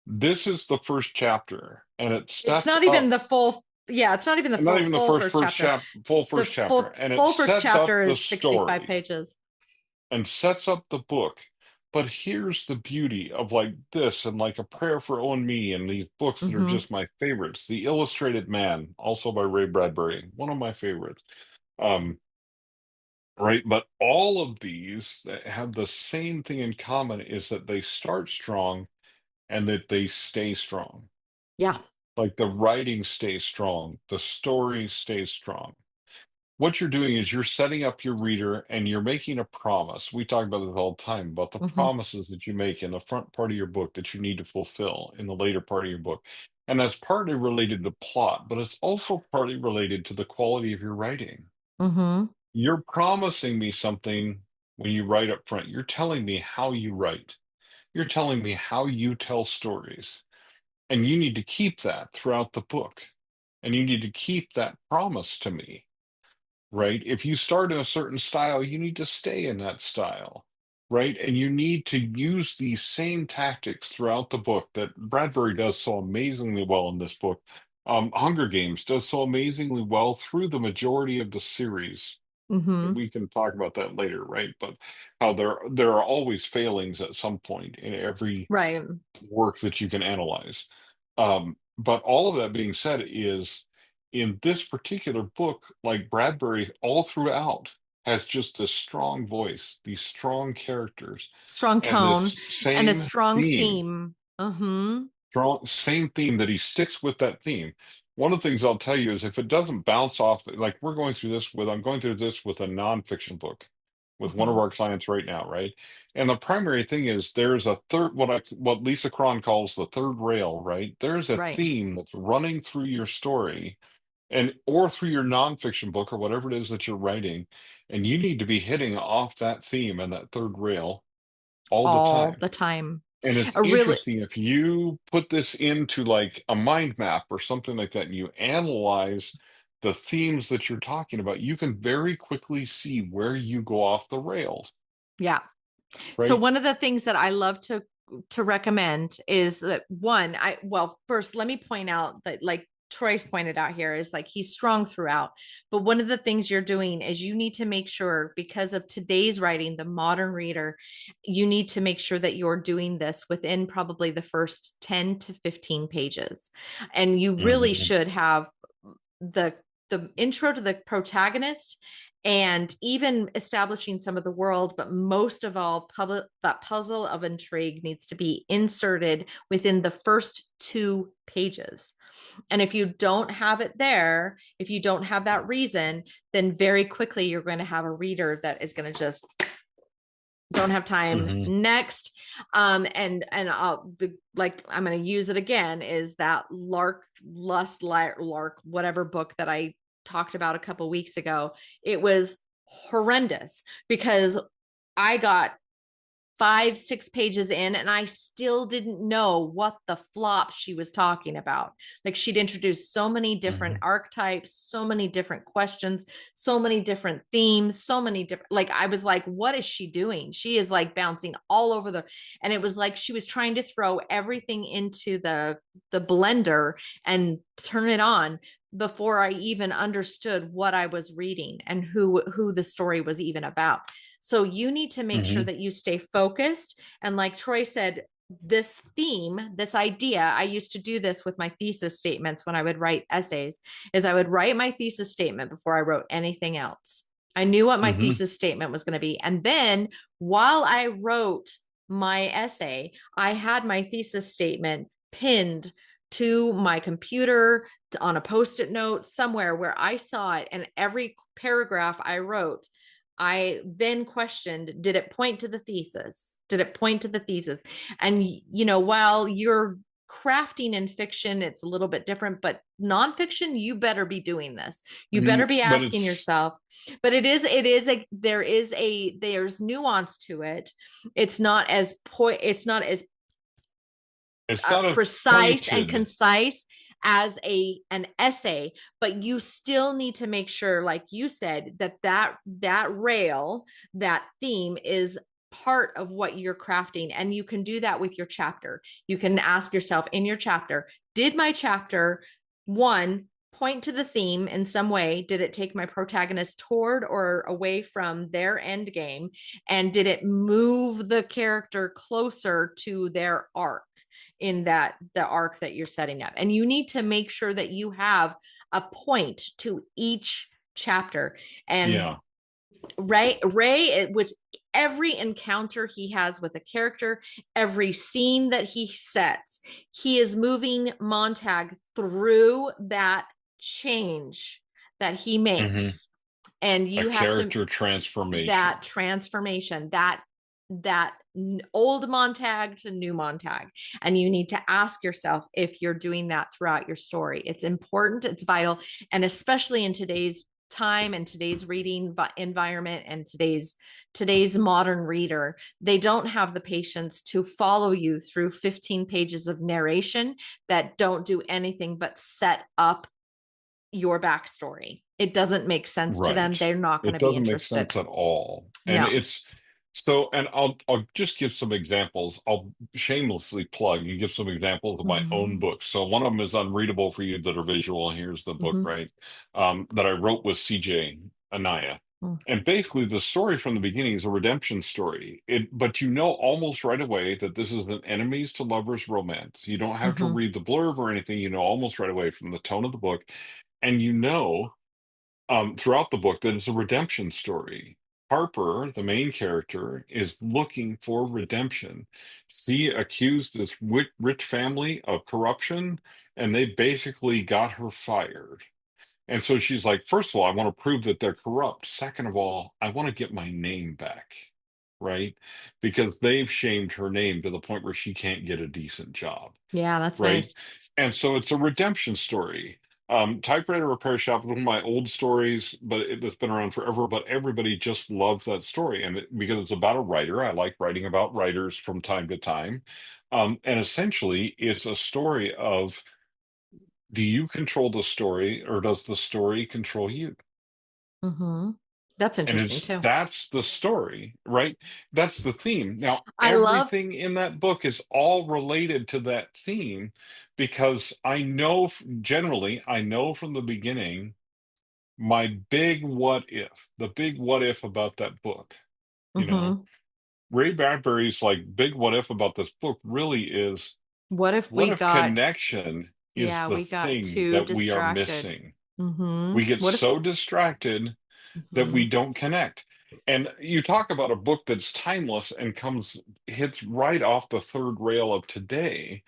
This is the first chapter, and it It's sets not even up, the full, yeah, it's not even the and not full even the full first first chapter. full first The chapter, and it full first sets up chapter the is 65 story pages. and sets up the book. But here's the beauty of like this and like A Prayer for Owen Me and these books that are Mm-hmm. just my favorites. The Illustrated Man, also by Ray Bradbury, one of my favorites. Um, right, but all of these have the same thing in common is that they start strong and that they stay strong. Yeah. Like the writing stays strong, the story stays strong. What you're doing is you're setting up your reader and you're making a promise. We talk about this all the time about the Mm-hmm. promises that you make in the front part of your book that you need to fulfill in the later part of your book. And that's partly related to plot, but it's also partly related to the quality of your writing. Mm-hmm. You're promising me something when you write up front. You're telling me how you write. You're telling me how you tell stories. And you need to keep that throughout the book. And you need to keep that promise to me, right? If you start in a certain style, you need to stay in that style, right? And you need to use these same tactics throughout the book that Bradbury does so amazingly well in this book. Hunger Games does so amazingly well through the majority of the series. Mm-hmm. We can talk about that later, right? But how there are always failings at some point in every Right. work that you can analyze. But all of that being said, is in this particular book, like Bradbury, all throughout has just this strong voice, these strong characters, Strong and tone this and a same strong theme, theme. Mm-hmm. same theme that he sticks with that theme. One of the things I'll tell you is if it doesn't bounce off, like I'm going through this with a nonfiction book with one of Mm-hmm. our clients right now, right? And the primary thing is there's a third, what Lisa Cron calls the third rail, right? There's a Right. theme that's running through your story and or through your nonfiction book or whatever it is that you're writing, and you need to be hitting off that theme and that third rail all the All time. the time. And it's A really, interesting if you put this into like a mind map or something like that, and you analyze the themes that you're talking about, you can very quickly see where you go off the rails, yeah. So right? one of the things that I love to recommend is that one, I well, first let me point out that like Troy's pointed out here is like he's strong throughout. But one of the things you're doing is you need to make sure because of today's writing, the modern reader, you need to make sure that you're doing this within probably the first 10 to 15 pages. And you really Hmm. should have the the intro to the protagonist and even establishing some of the world, but most of all, that puzzle of intrigue needs to be inserted within the first 2 pages. And if you don't have it there, if you don't have that reason, then very quickly you're going to have a reader that is going to just don't have time Hmm. next. And I'll like I'm going to use it again is that lark whatever book that I talked about a couple weeks ago. It was horrendous because I got 5, 6 pages in, and I still didn't know what the flop she was talking about. Like she'd introduced so many different Hmm. archetypes, so many different questions, so many different themes, so many different, like, I was like, what is she doing? She is like bouncing all over and it was like she was trying to throw everything into the blender and turn it on before I even understood what I was reading and who the story was even about. So you need to make sure Hmm. that you stay focused. And like Troy said, this theme, this idea, I used to do this with my thesis statements when I would write essays, is I would write my thesis statement before I wrote anything else. I knew what my Hmm. thesis statement was going to be. And then while I wrote my essay, I had my thesis statement pinned to my computer on a post-it note somewhere where I saw it. And every paragraph I wrote, I then questioned, did it point to the thesis? Did it point to the thesis? And, while you're crafting in fiction, it's a little bit different, but nonfiction, you better be doing this. You better be But asking yourself, but there's nuance to it. It's not as it's not as precise and pointed. concise as an essay, but you still need to make sure, like you said, that theme is part of what you're crafting. And you can do that with your chapter. You can ask yourself in your chapter, did my chapter one point to the theme in some way? Did it take my protagonist toward or away from their end game? And did it move the character closer to their arc in the arc that you're setting up? And you need to make sure that you have a point to each chapter. And Yeah. Ray, which every encounter he has with a character, every scene that he sets, he is moving Montag through that change that he Hmm. makes. And A you have to character transformation. that transformation, that old Montag to new Montag. And you need to ask yourself if you're doing that throughout your story. It's important, it's vital, and especially in today's time and today's reading environment and today's modern reader, they don't have the patience to follow you through 15 pages of narration that don't do anything but set up your backstory. It doesn't make sense to them. Right. They're not going It to be doesn't make interested. sense at all. And No. it's so, and I'll just give some examples. I'll shamelessly plug and give some examples of my own Mm-hmm. books. So one of them is Unreadable for you that are visual. Here's the book, Mm-hmm. right? That I wrote with CJ Anaya. And basically the story from the beginning is a redemption story. But you know almost right away that this is an enemies to lovers romance. You don't have to Mm-hmm. read the blurb or anything. You know almost right away from the tone of the book. And you know throughout the book that it's a redemption story. Harper, the main character, is looking for redemption. She accused this rich family of corruption, and they basically got her fired. And so she's like, first of all, I want to prove that they're corrupt. Second of all, I want to get my name back, right? Because they've shamed her name to the point where she can't get a decent job, Yeah, that's right? nice. And so it's a redemption story. Typewriter Repair Shop is one of my old stories, but it's been around forever. But everybody just loves that story, and because it's about a writer, I like writing about writers from time to time. And essentially, it's a story of, do you control the story, or does the story control you? Mm-hmm. That's And interesting it's too. that's the story, right? That's the theme. Now, I love. everything in that book is all related to that theme, because I know generally, I know from the beginning my big what if, the big what if about that book. You know, Mm-hmm. Ray Bradbury's like big what if about this book really is, What if what we if got, connection is yeah, the we got thing too that we are distracted. missing? Mm-hmm. We get What if, so distracted that mm-hmm. we don't connect. And you talk about a book that's timeless and hits right off the third rail of today,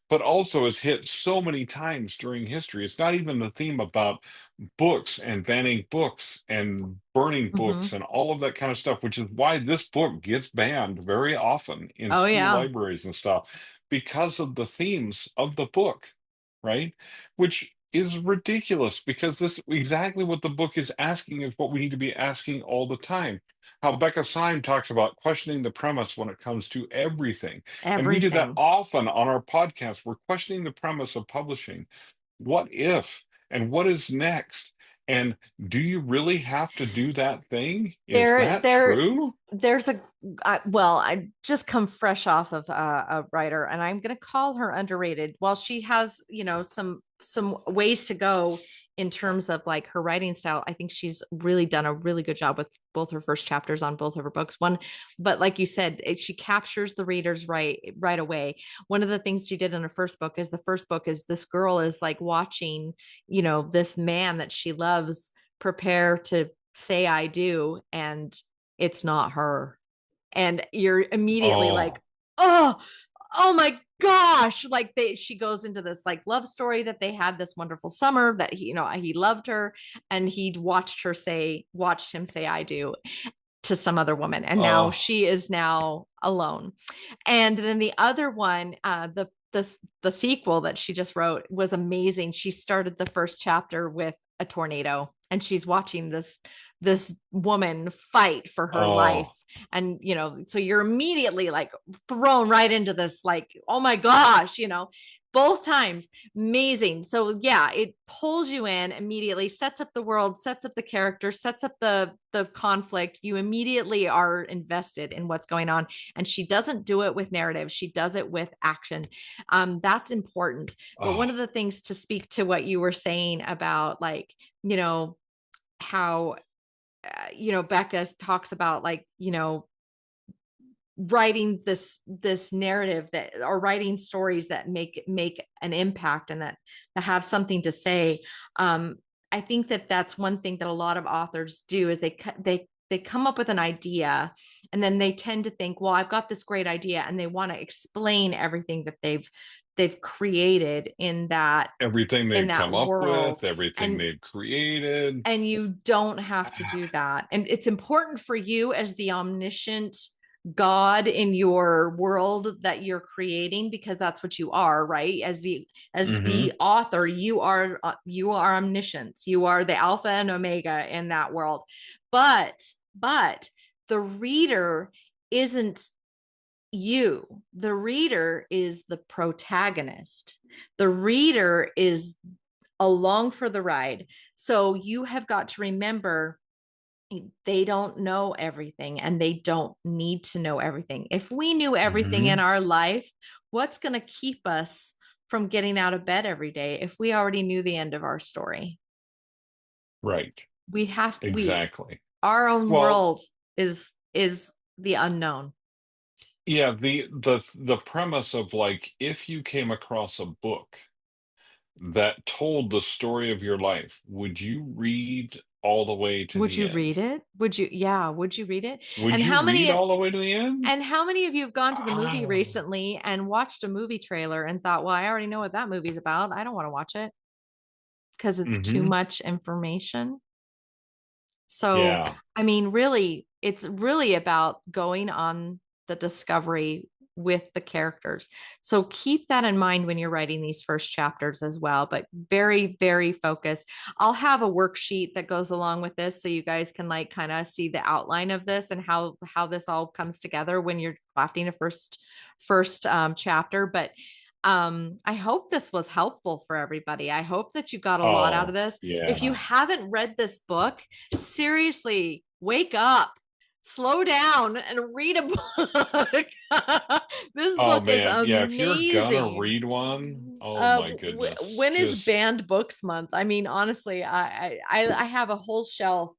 but also has hit so many times during history. It's not even the theme about books and banning books and burning Mm-hmm. books and all of that kind of stuff, which is why this book gets banned very often in Oh school yeah. libraries and stuff, because of the themes of the book, right? Which is ridiculous, because this exactly what the book is asking is what we need to be asking all the time. How Becca Syme talks about questioning the premise when it comes to everything. And we do that Everything. often on our podcast. We're questioning the premise of publishing. What if? And what is next? And do you really have to do that thing? Is There, that there, true? there's a, well, I just come fresh off of a writer, and I'm going to call her underrated. While she has, some ways to go in terms of like her writing style, I think she's really done a really good job with both her first chapters on both of her books. One, but like you said, she captures the readers right away. One of the things she did in her first book is, the first book is this girl is like watching, this man that she loves prepare to say I do, and it's not her. And you're immediately like, Oh, oh, oh my gosh. Like she goes into this like love story that they had this wonderful summer, that he loved her, and he'd watched him say I do to some other woman. And now oh, she is now alone. And then the other one, the sequel that she just wrote was amazing. She started the first chapter with a tornado, and she's watching this woman fight for her life. oh, And so you're immediately like thrown right into this, like, oh my gosh, both times. Amazing. So yeah, it pulls you in immediately, sets up the world, sets up the character, sets up the conflict. You immediately are invested in what's going on. And she doesn't do it with narrative, she does it with action. That's important. But one oh, of the things, to speak to what you were saying about, like, how Becca talks about, like, writing this narrative, that, or writing stories that make an impact, and that have something to say. I think that that's one thing that a lot of authors do, is they come up with an idea, and then they tend to think, well, I've got this great idea, and they want to explain everything that they've created everything in they've that come up with, world. everything and they've created. and you don't have to do that. And it's important for you, as the omniscient God in your world that you're creating, because that's what you are, right? As the Hmm. author, you are omniscience. You are the alpha and omega in that world. But the reader isn't you. The reader is the protagonist. The reader is along for the ride. So you have got to remember, they don't know everything, and they don't need to know everything. If we knew everything in Hmm. our life, what's going to keep us from getting out of bed every day if we already knew the end of our story? Right. We have we Exactly. Our own Well, world is the unknown. yeah, the premise of, like, if you came across a book that told the story of your life, would you read all the way to Would the you read end? it? Would you read it? Would And you how read many all the way to the end? And how many of you have gone to the movie Oh. recently and watched a movie trailer and thought, well, I already know what that movie's about. I don't want to watch it because it's too Hmm. much information. So, Yeah. I mean, really, it's really about going on the discovery with the characters. So keep that in mind when you're writing these first chapters as well, but very, very focused. I'll have a worksheet that goes along with this so you guys can like kind of see the outline of this and how this all comes together when you're crafting a first chapter. But I hope this was helpful for everybody. I hope that you got a lot out of Oh, this. If you yeah. haven't read this book, seriously, wake up, slow down, and read a book. This Oh book is man, yeah, if you're gonna amazing. read one, oh my goodness. When is Just banned books month? I mean, honestly, I have a whole shelf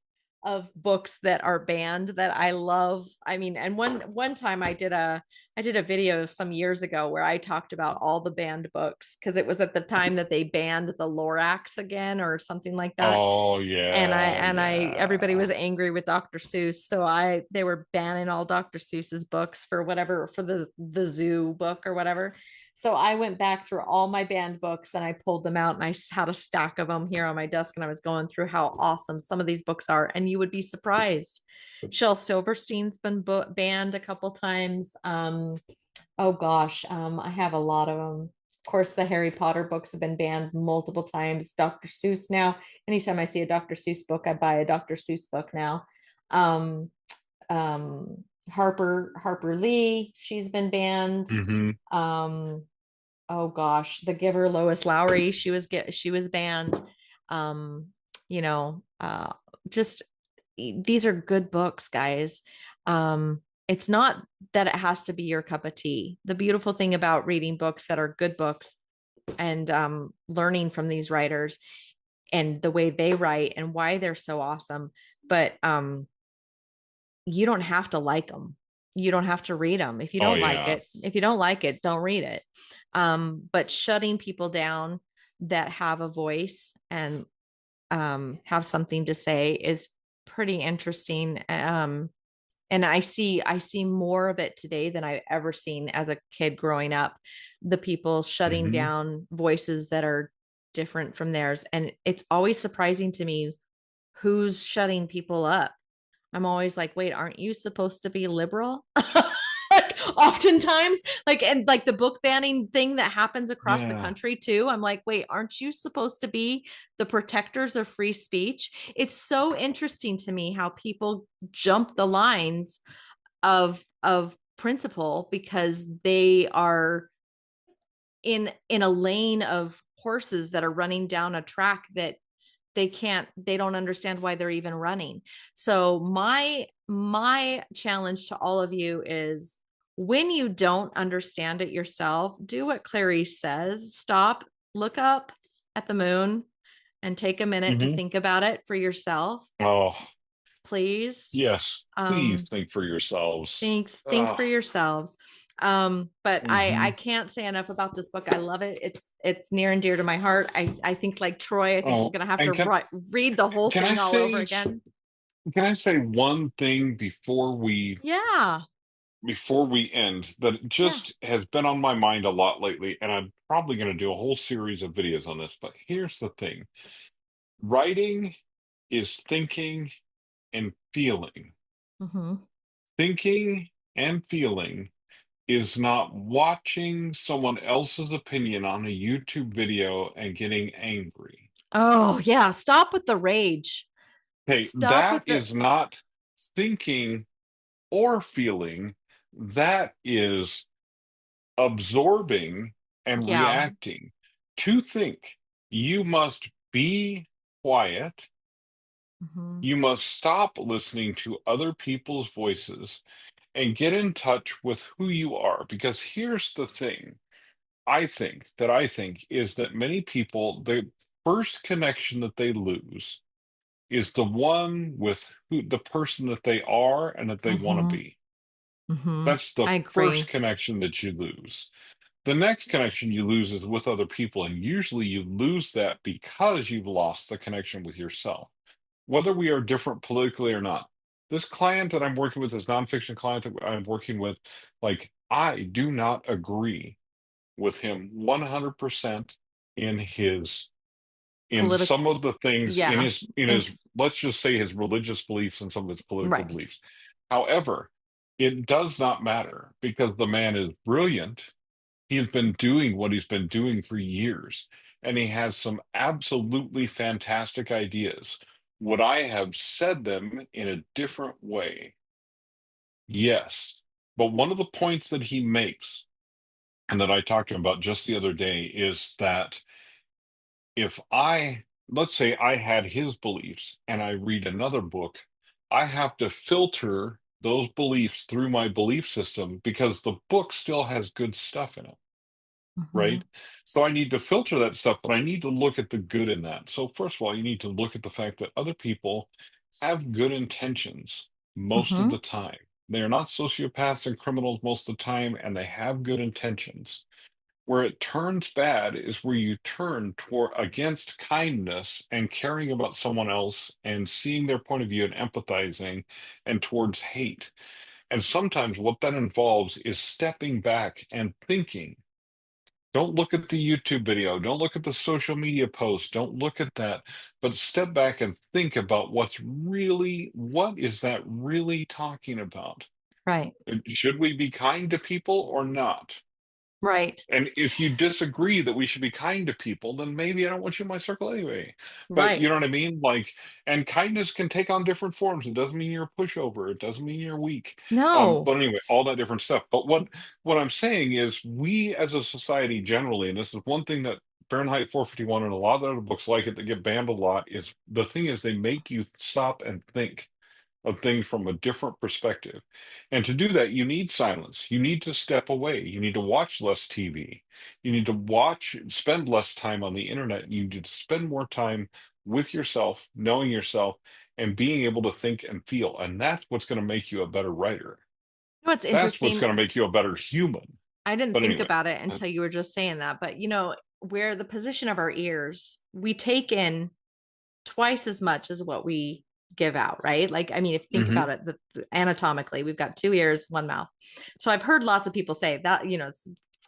of books that are banned that I love. I mean, and one time I did a video some years ago where I talked about all the banned books because it was at the time that they banned the Lorax again or something like that. oh And I everybody yeah. was angry with Dr. Seuss, so they were banning all Dr. Seuss's books for whatever, for the zoo book or whatever. So I went back through all my banned books and I pulled them out and I had a stack of them here on my desk and I was going through how awesome some of these books are, and you would be surprised. Shel Silverstein's been banned a couple times. Oh gosh, I have a lot of them. Of course, the Harry Potter books have been banned multiple times. Dr. Seuss now. Anytime I see a Dr. Seuss book, I buy a Dr. Seuss book now. Um, Harper Lee, she's been banned. Hmm. Um, oh gosh, The Giver, Lois Lowry, she was banned. Um, you know, just these are good books, guys. It's not that it has to be your cup of tea. The beautiful thing about reading books that are good books and learning from these writers and the way they write and why they're so awesome, but you don't have to like them. You don't have to read them. Oh yeah. If you don't like it, don't read it. But shutting people down that have a voice and have something to say is pretty interesting. And I see more of it today than I've ever seen as a kid growing up. The people shutting Hmm. down voices that are different from theirs, and it's always surprising to me who's shutting people up. I'm always like, wait, aren't you supposed to be liberal? Like, oftentimes, like, and like the book banning thing that happens across the Yeah. country too. I'm like, wait, aren't you supposed to be the protectors of free speech? It's so interesting to me how people jump the lines of principle because they are in a lane of horses that are running down a track that they don't understand why they're even running. So my challenge to all of you is when you don't understand it yourself, do what Clarice says. Stop, look up at the moon and take a minute to Hmm. think about it for yourself, Oh, please. yes. Please um think for yourselves. think for yourselves. But I Hmm. can't say enough about this book. I love it. It's near and dear to my heart. I think like Troy, I think I'm Oh, gonna have and to read the whole can I thing all over say again. can I say one thing Yeah, before we end that yeah. just has been on my mind a lot lately, and I'm probably going to do a whole series of videos on this, but here's the thing. Writing is thinking and feeling. Hmm. Thinking and feeling is not watching someone else's opinion on a YouTube video and getting angry. Oh yeah, stop with the rage. Okay, Stop that with the is not thinking or feeling. That is absorbing and yeah. reacting. To think, you must be quiet. Hmm. You must stop listening to other people's voices and get in touch with who you are. Because here's the thing I think is that many people, the first connection that they lose is the one with the person that they are and that they want to Hmm. be. Hmm. That's the I first agree. connection that you lose. The next connection you lose is with other people, and usually you lose that because you've lost the connection with yourself, whether we are different politically or not. This client that I'm working with, this nonfiction client that I'm working with, like, I do not agree with him 100% in his in Political. some of the things Yeah. in And his let's just say his religious beliefs and some of his political right. beliefs. However, It does not matter because the man is brilliant. He has been doing what he's been doing for years, and he has some absolutely fantastic ideas. Would I have said them in a different way? Yes. But one of the points that he makes, and that I talked to him about just the other day, is that if let's say I had his beliefs and I read another book, I have to filter those beliefs through my belief system because the book still has good stuff in it, Mhm. right? So I need to filter that stuff, but I need to look at the good in that. So, first of all, you need to look at the fact that other people have good intentions most of Mhm. the time. They are not sociopaths and criminals most of the time, and they have good intentions. Where it turns bad is where you turn toward against kindness and caring about someone else and seeing their point of view and empathizing and towards hate. And sometimes what that involves is stepping back and thinking. Don't look at the YouTube video, don't look at the social media post, don't look at that, but step back and think about what is that really talking about? Right. Should we be kind to people or not? Right. And if you disagree that we should be kind to people, then maybe I don't want you in my circle anyway. But you Right. know what I mean? Like, and kindness can take on different forms. It doesn't mean you're a pushover. It doesn't mean you're weak. No. But anyway, all that different stuff. But what I'm saying is, we as a society generally, and this is one thing that Fahrenheit 451 and a lot of other books like it that get banned a lot, is the thing is they make you stop and think of things from a different perspective. And to do that, you need silence. You need to step away. You need to watch less TV. You need to spend less time on the internet. You need to spend more time with yourself, knowing yourself, and being able to think and feel. And that's what's going to make you a better writer. You know what's That's what's interesting? going to make you a better human. I didn't But think anyway, about it uh, until you were just saying that. But where the position of our ears, we take in twice as much as what we give out, right? Like, I mean, if you think mhm, about it, anatomically, we've got two ears, one mouth. So I've heard lots of people say that,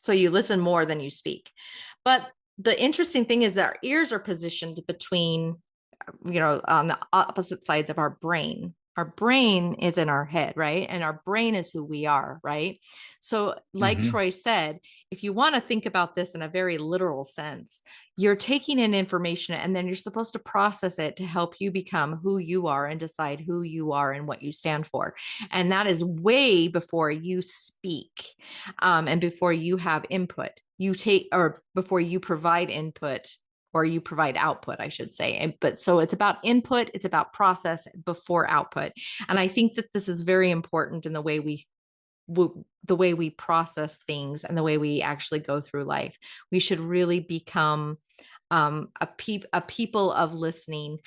so you listen more than you speak. But the interesting thing is that our ears are positioned between, on the opposite sides of our brain. Our brain is in our head, right? And our brain is who we are, right? So, like mhm. Troy said, if you want to think about this in a very literal sense, you're taking in information and then you're supposed to process it to help you become who you are and decide who you are and what you stand for. And that is way before you speak, and before you have input. Or before you provide input or you provide output, I should say. But so it's about input, it's about process before output. And I think that this is very important in the way we process things and the way we actually go through life. We should really become a people of listening,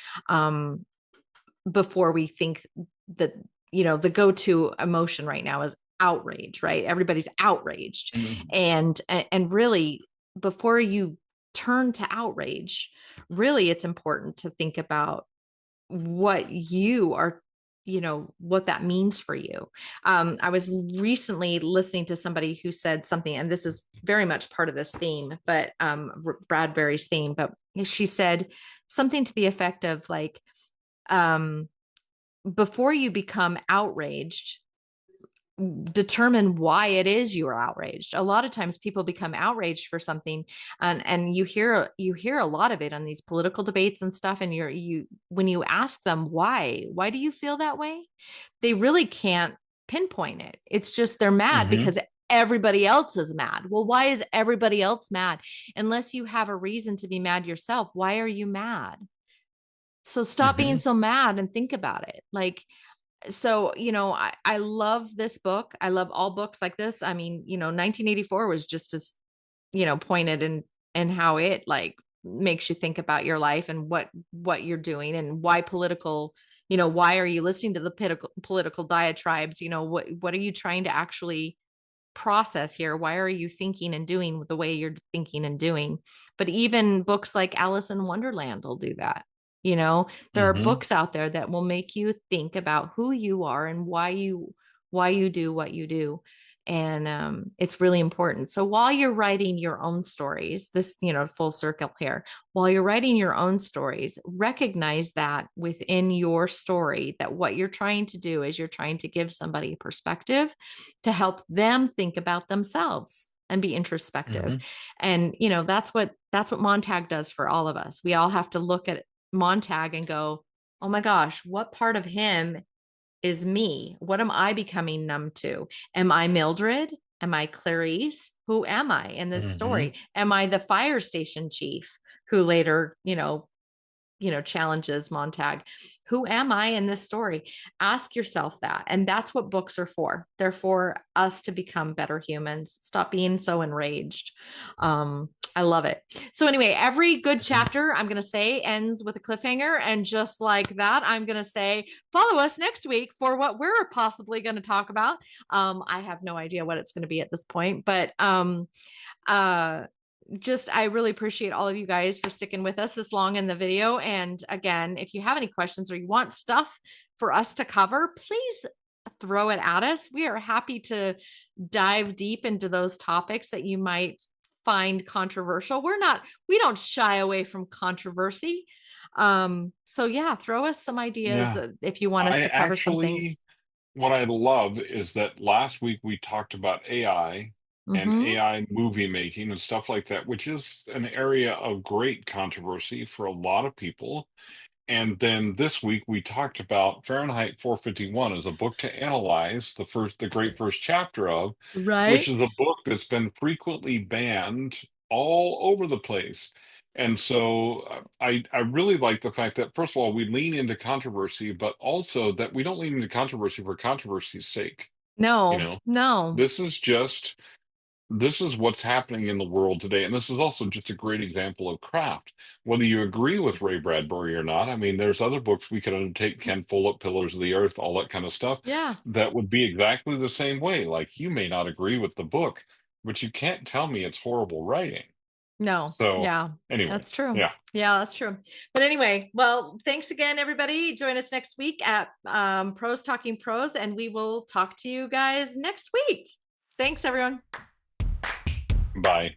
before we think that, the go-to emotion right now is outrage, right? Everybody's outraged. Mhm. And really, before you turn to outrage, really it's important to think about what you are, what that means for you. I was recently listening to somebody who said something, and this is very much part of this theme, but Bradbury's theme, but she said something to the effect of like, um before you become outraged, determine why it is you are outraged. A lot of times people become outraged for something, and you hear a lot of it on these political debates and stuff, and when you ask them why do you feel that way, they really can't pinpoint it. It's just they're mad Mhm. because everybody else is mad. Well, why is everybody else mad? Unless you have a reason to be mad yourself, why are you mad? So stop being Mhm. so mad and think about it. Like, so I love this book. I love all books like this. I mean, 1984 was just as, pointed in how it like makes you think about your life and what you're doing and why why are you listening to the political diatribes? What are you trying to actually process here? Why are you thinking and doing the way you're thinking and doing? But even books like Alice in Wonderland will do that. There are Mhm. books out there that will make you think about who you are and why you do what you do. And it's really important. So while you're writing your own stories, this, full circle here, while you're writing your own stories, recognize that within your story, that what you're trying to do is you're trying to give somebody a perspective to help them think about themselves and be introspective. Hmm. And that's what Montag does for all of us. We all have to look at Montag and go, oh my gosh, what part of him is me? What am I becoming numb to? Am I Mildred? Am I Clarice? Who am I in this Hmm. story? Am I the fire station chief who later, challenges Montag? Who am I in this story? Ask yourself that. And that's what books are for. They're for us to become better humans. Stop being so enraged. I love it. So, anyway, every good Hmm. chapter, I'm going to say, ends with a cliffhanger. And just like that, I'm going to say, follow us next week for what we're possibly going to talk about. I have no idea what it's going to be at this point, but uh, just I really appreciate all of you guys for sticking with us this long in the video. And again, if you have any questions or you want stuff for us to cover, please throw it at us. We are happy to dive deep into those topics that you might find controversial. We don't shy away from controversy. So yeah, throw us some ideas Yeah. if you want us I to cover some things. actually, what I love is that last week we talked about AI and Mm-hmm. AI movie making and stuff like that, which is an area of great controversy for a lot of people. And then this week we talked about Fahrenheit 451 as a book to analyze, the great first chapter of, which Right? is a book that's been frequently banned all over the place. And so I really like the fact that, first of all, we lean into controversy, but also that we don't lean into controversy for controversy's sake. You No, know, no. this is just this is what's happening in the world today. And this is also just a great example of craft. Whether you agree with Ray Bradbury or not, I mean, there's other books we could undertake, Ken Follett, Pillars of the Earth, all that kind of stuff, Yeah. that would be exactly the same way. Like, you may not agree with the book, but you can't tell me it's horrible writing. No. So, Yeah. anyway, That's true. yeah, Yeah, that's true. But anyway, well, thanks again, everybody. Join us next week at Pros Talking Prose, and we will talk to you guys next week. Thanks, everyone. bye.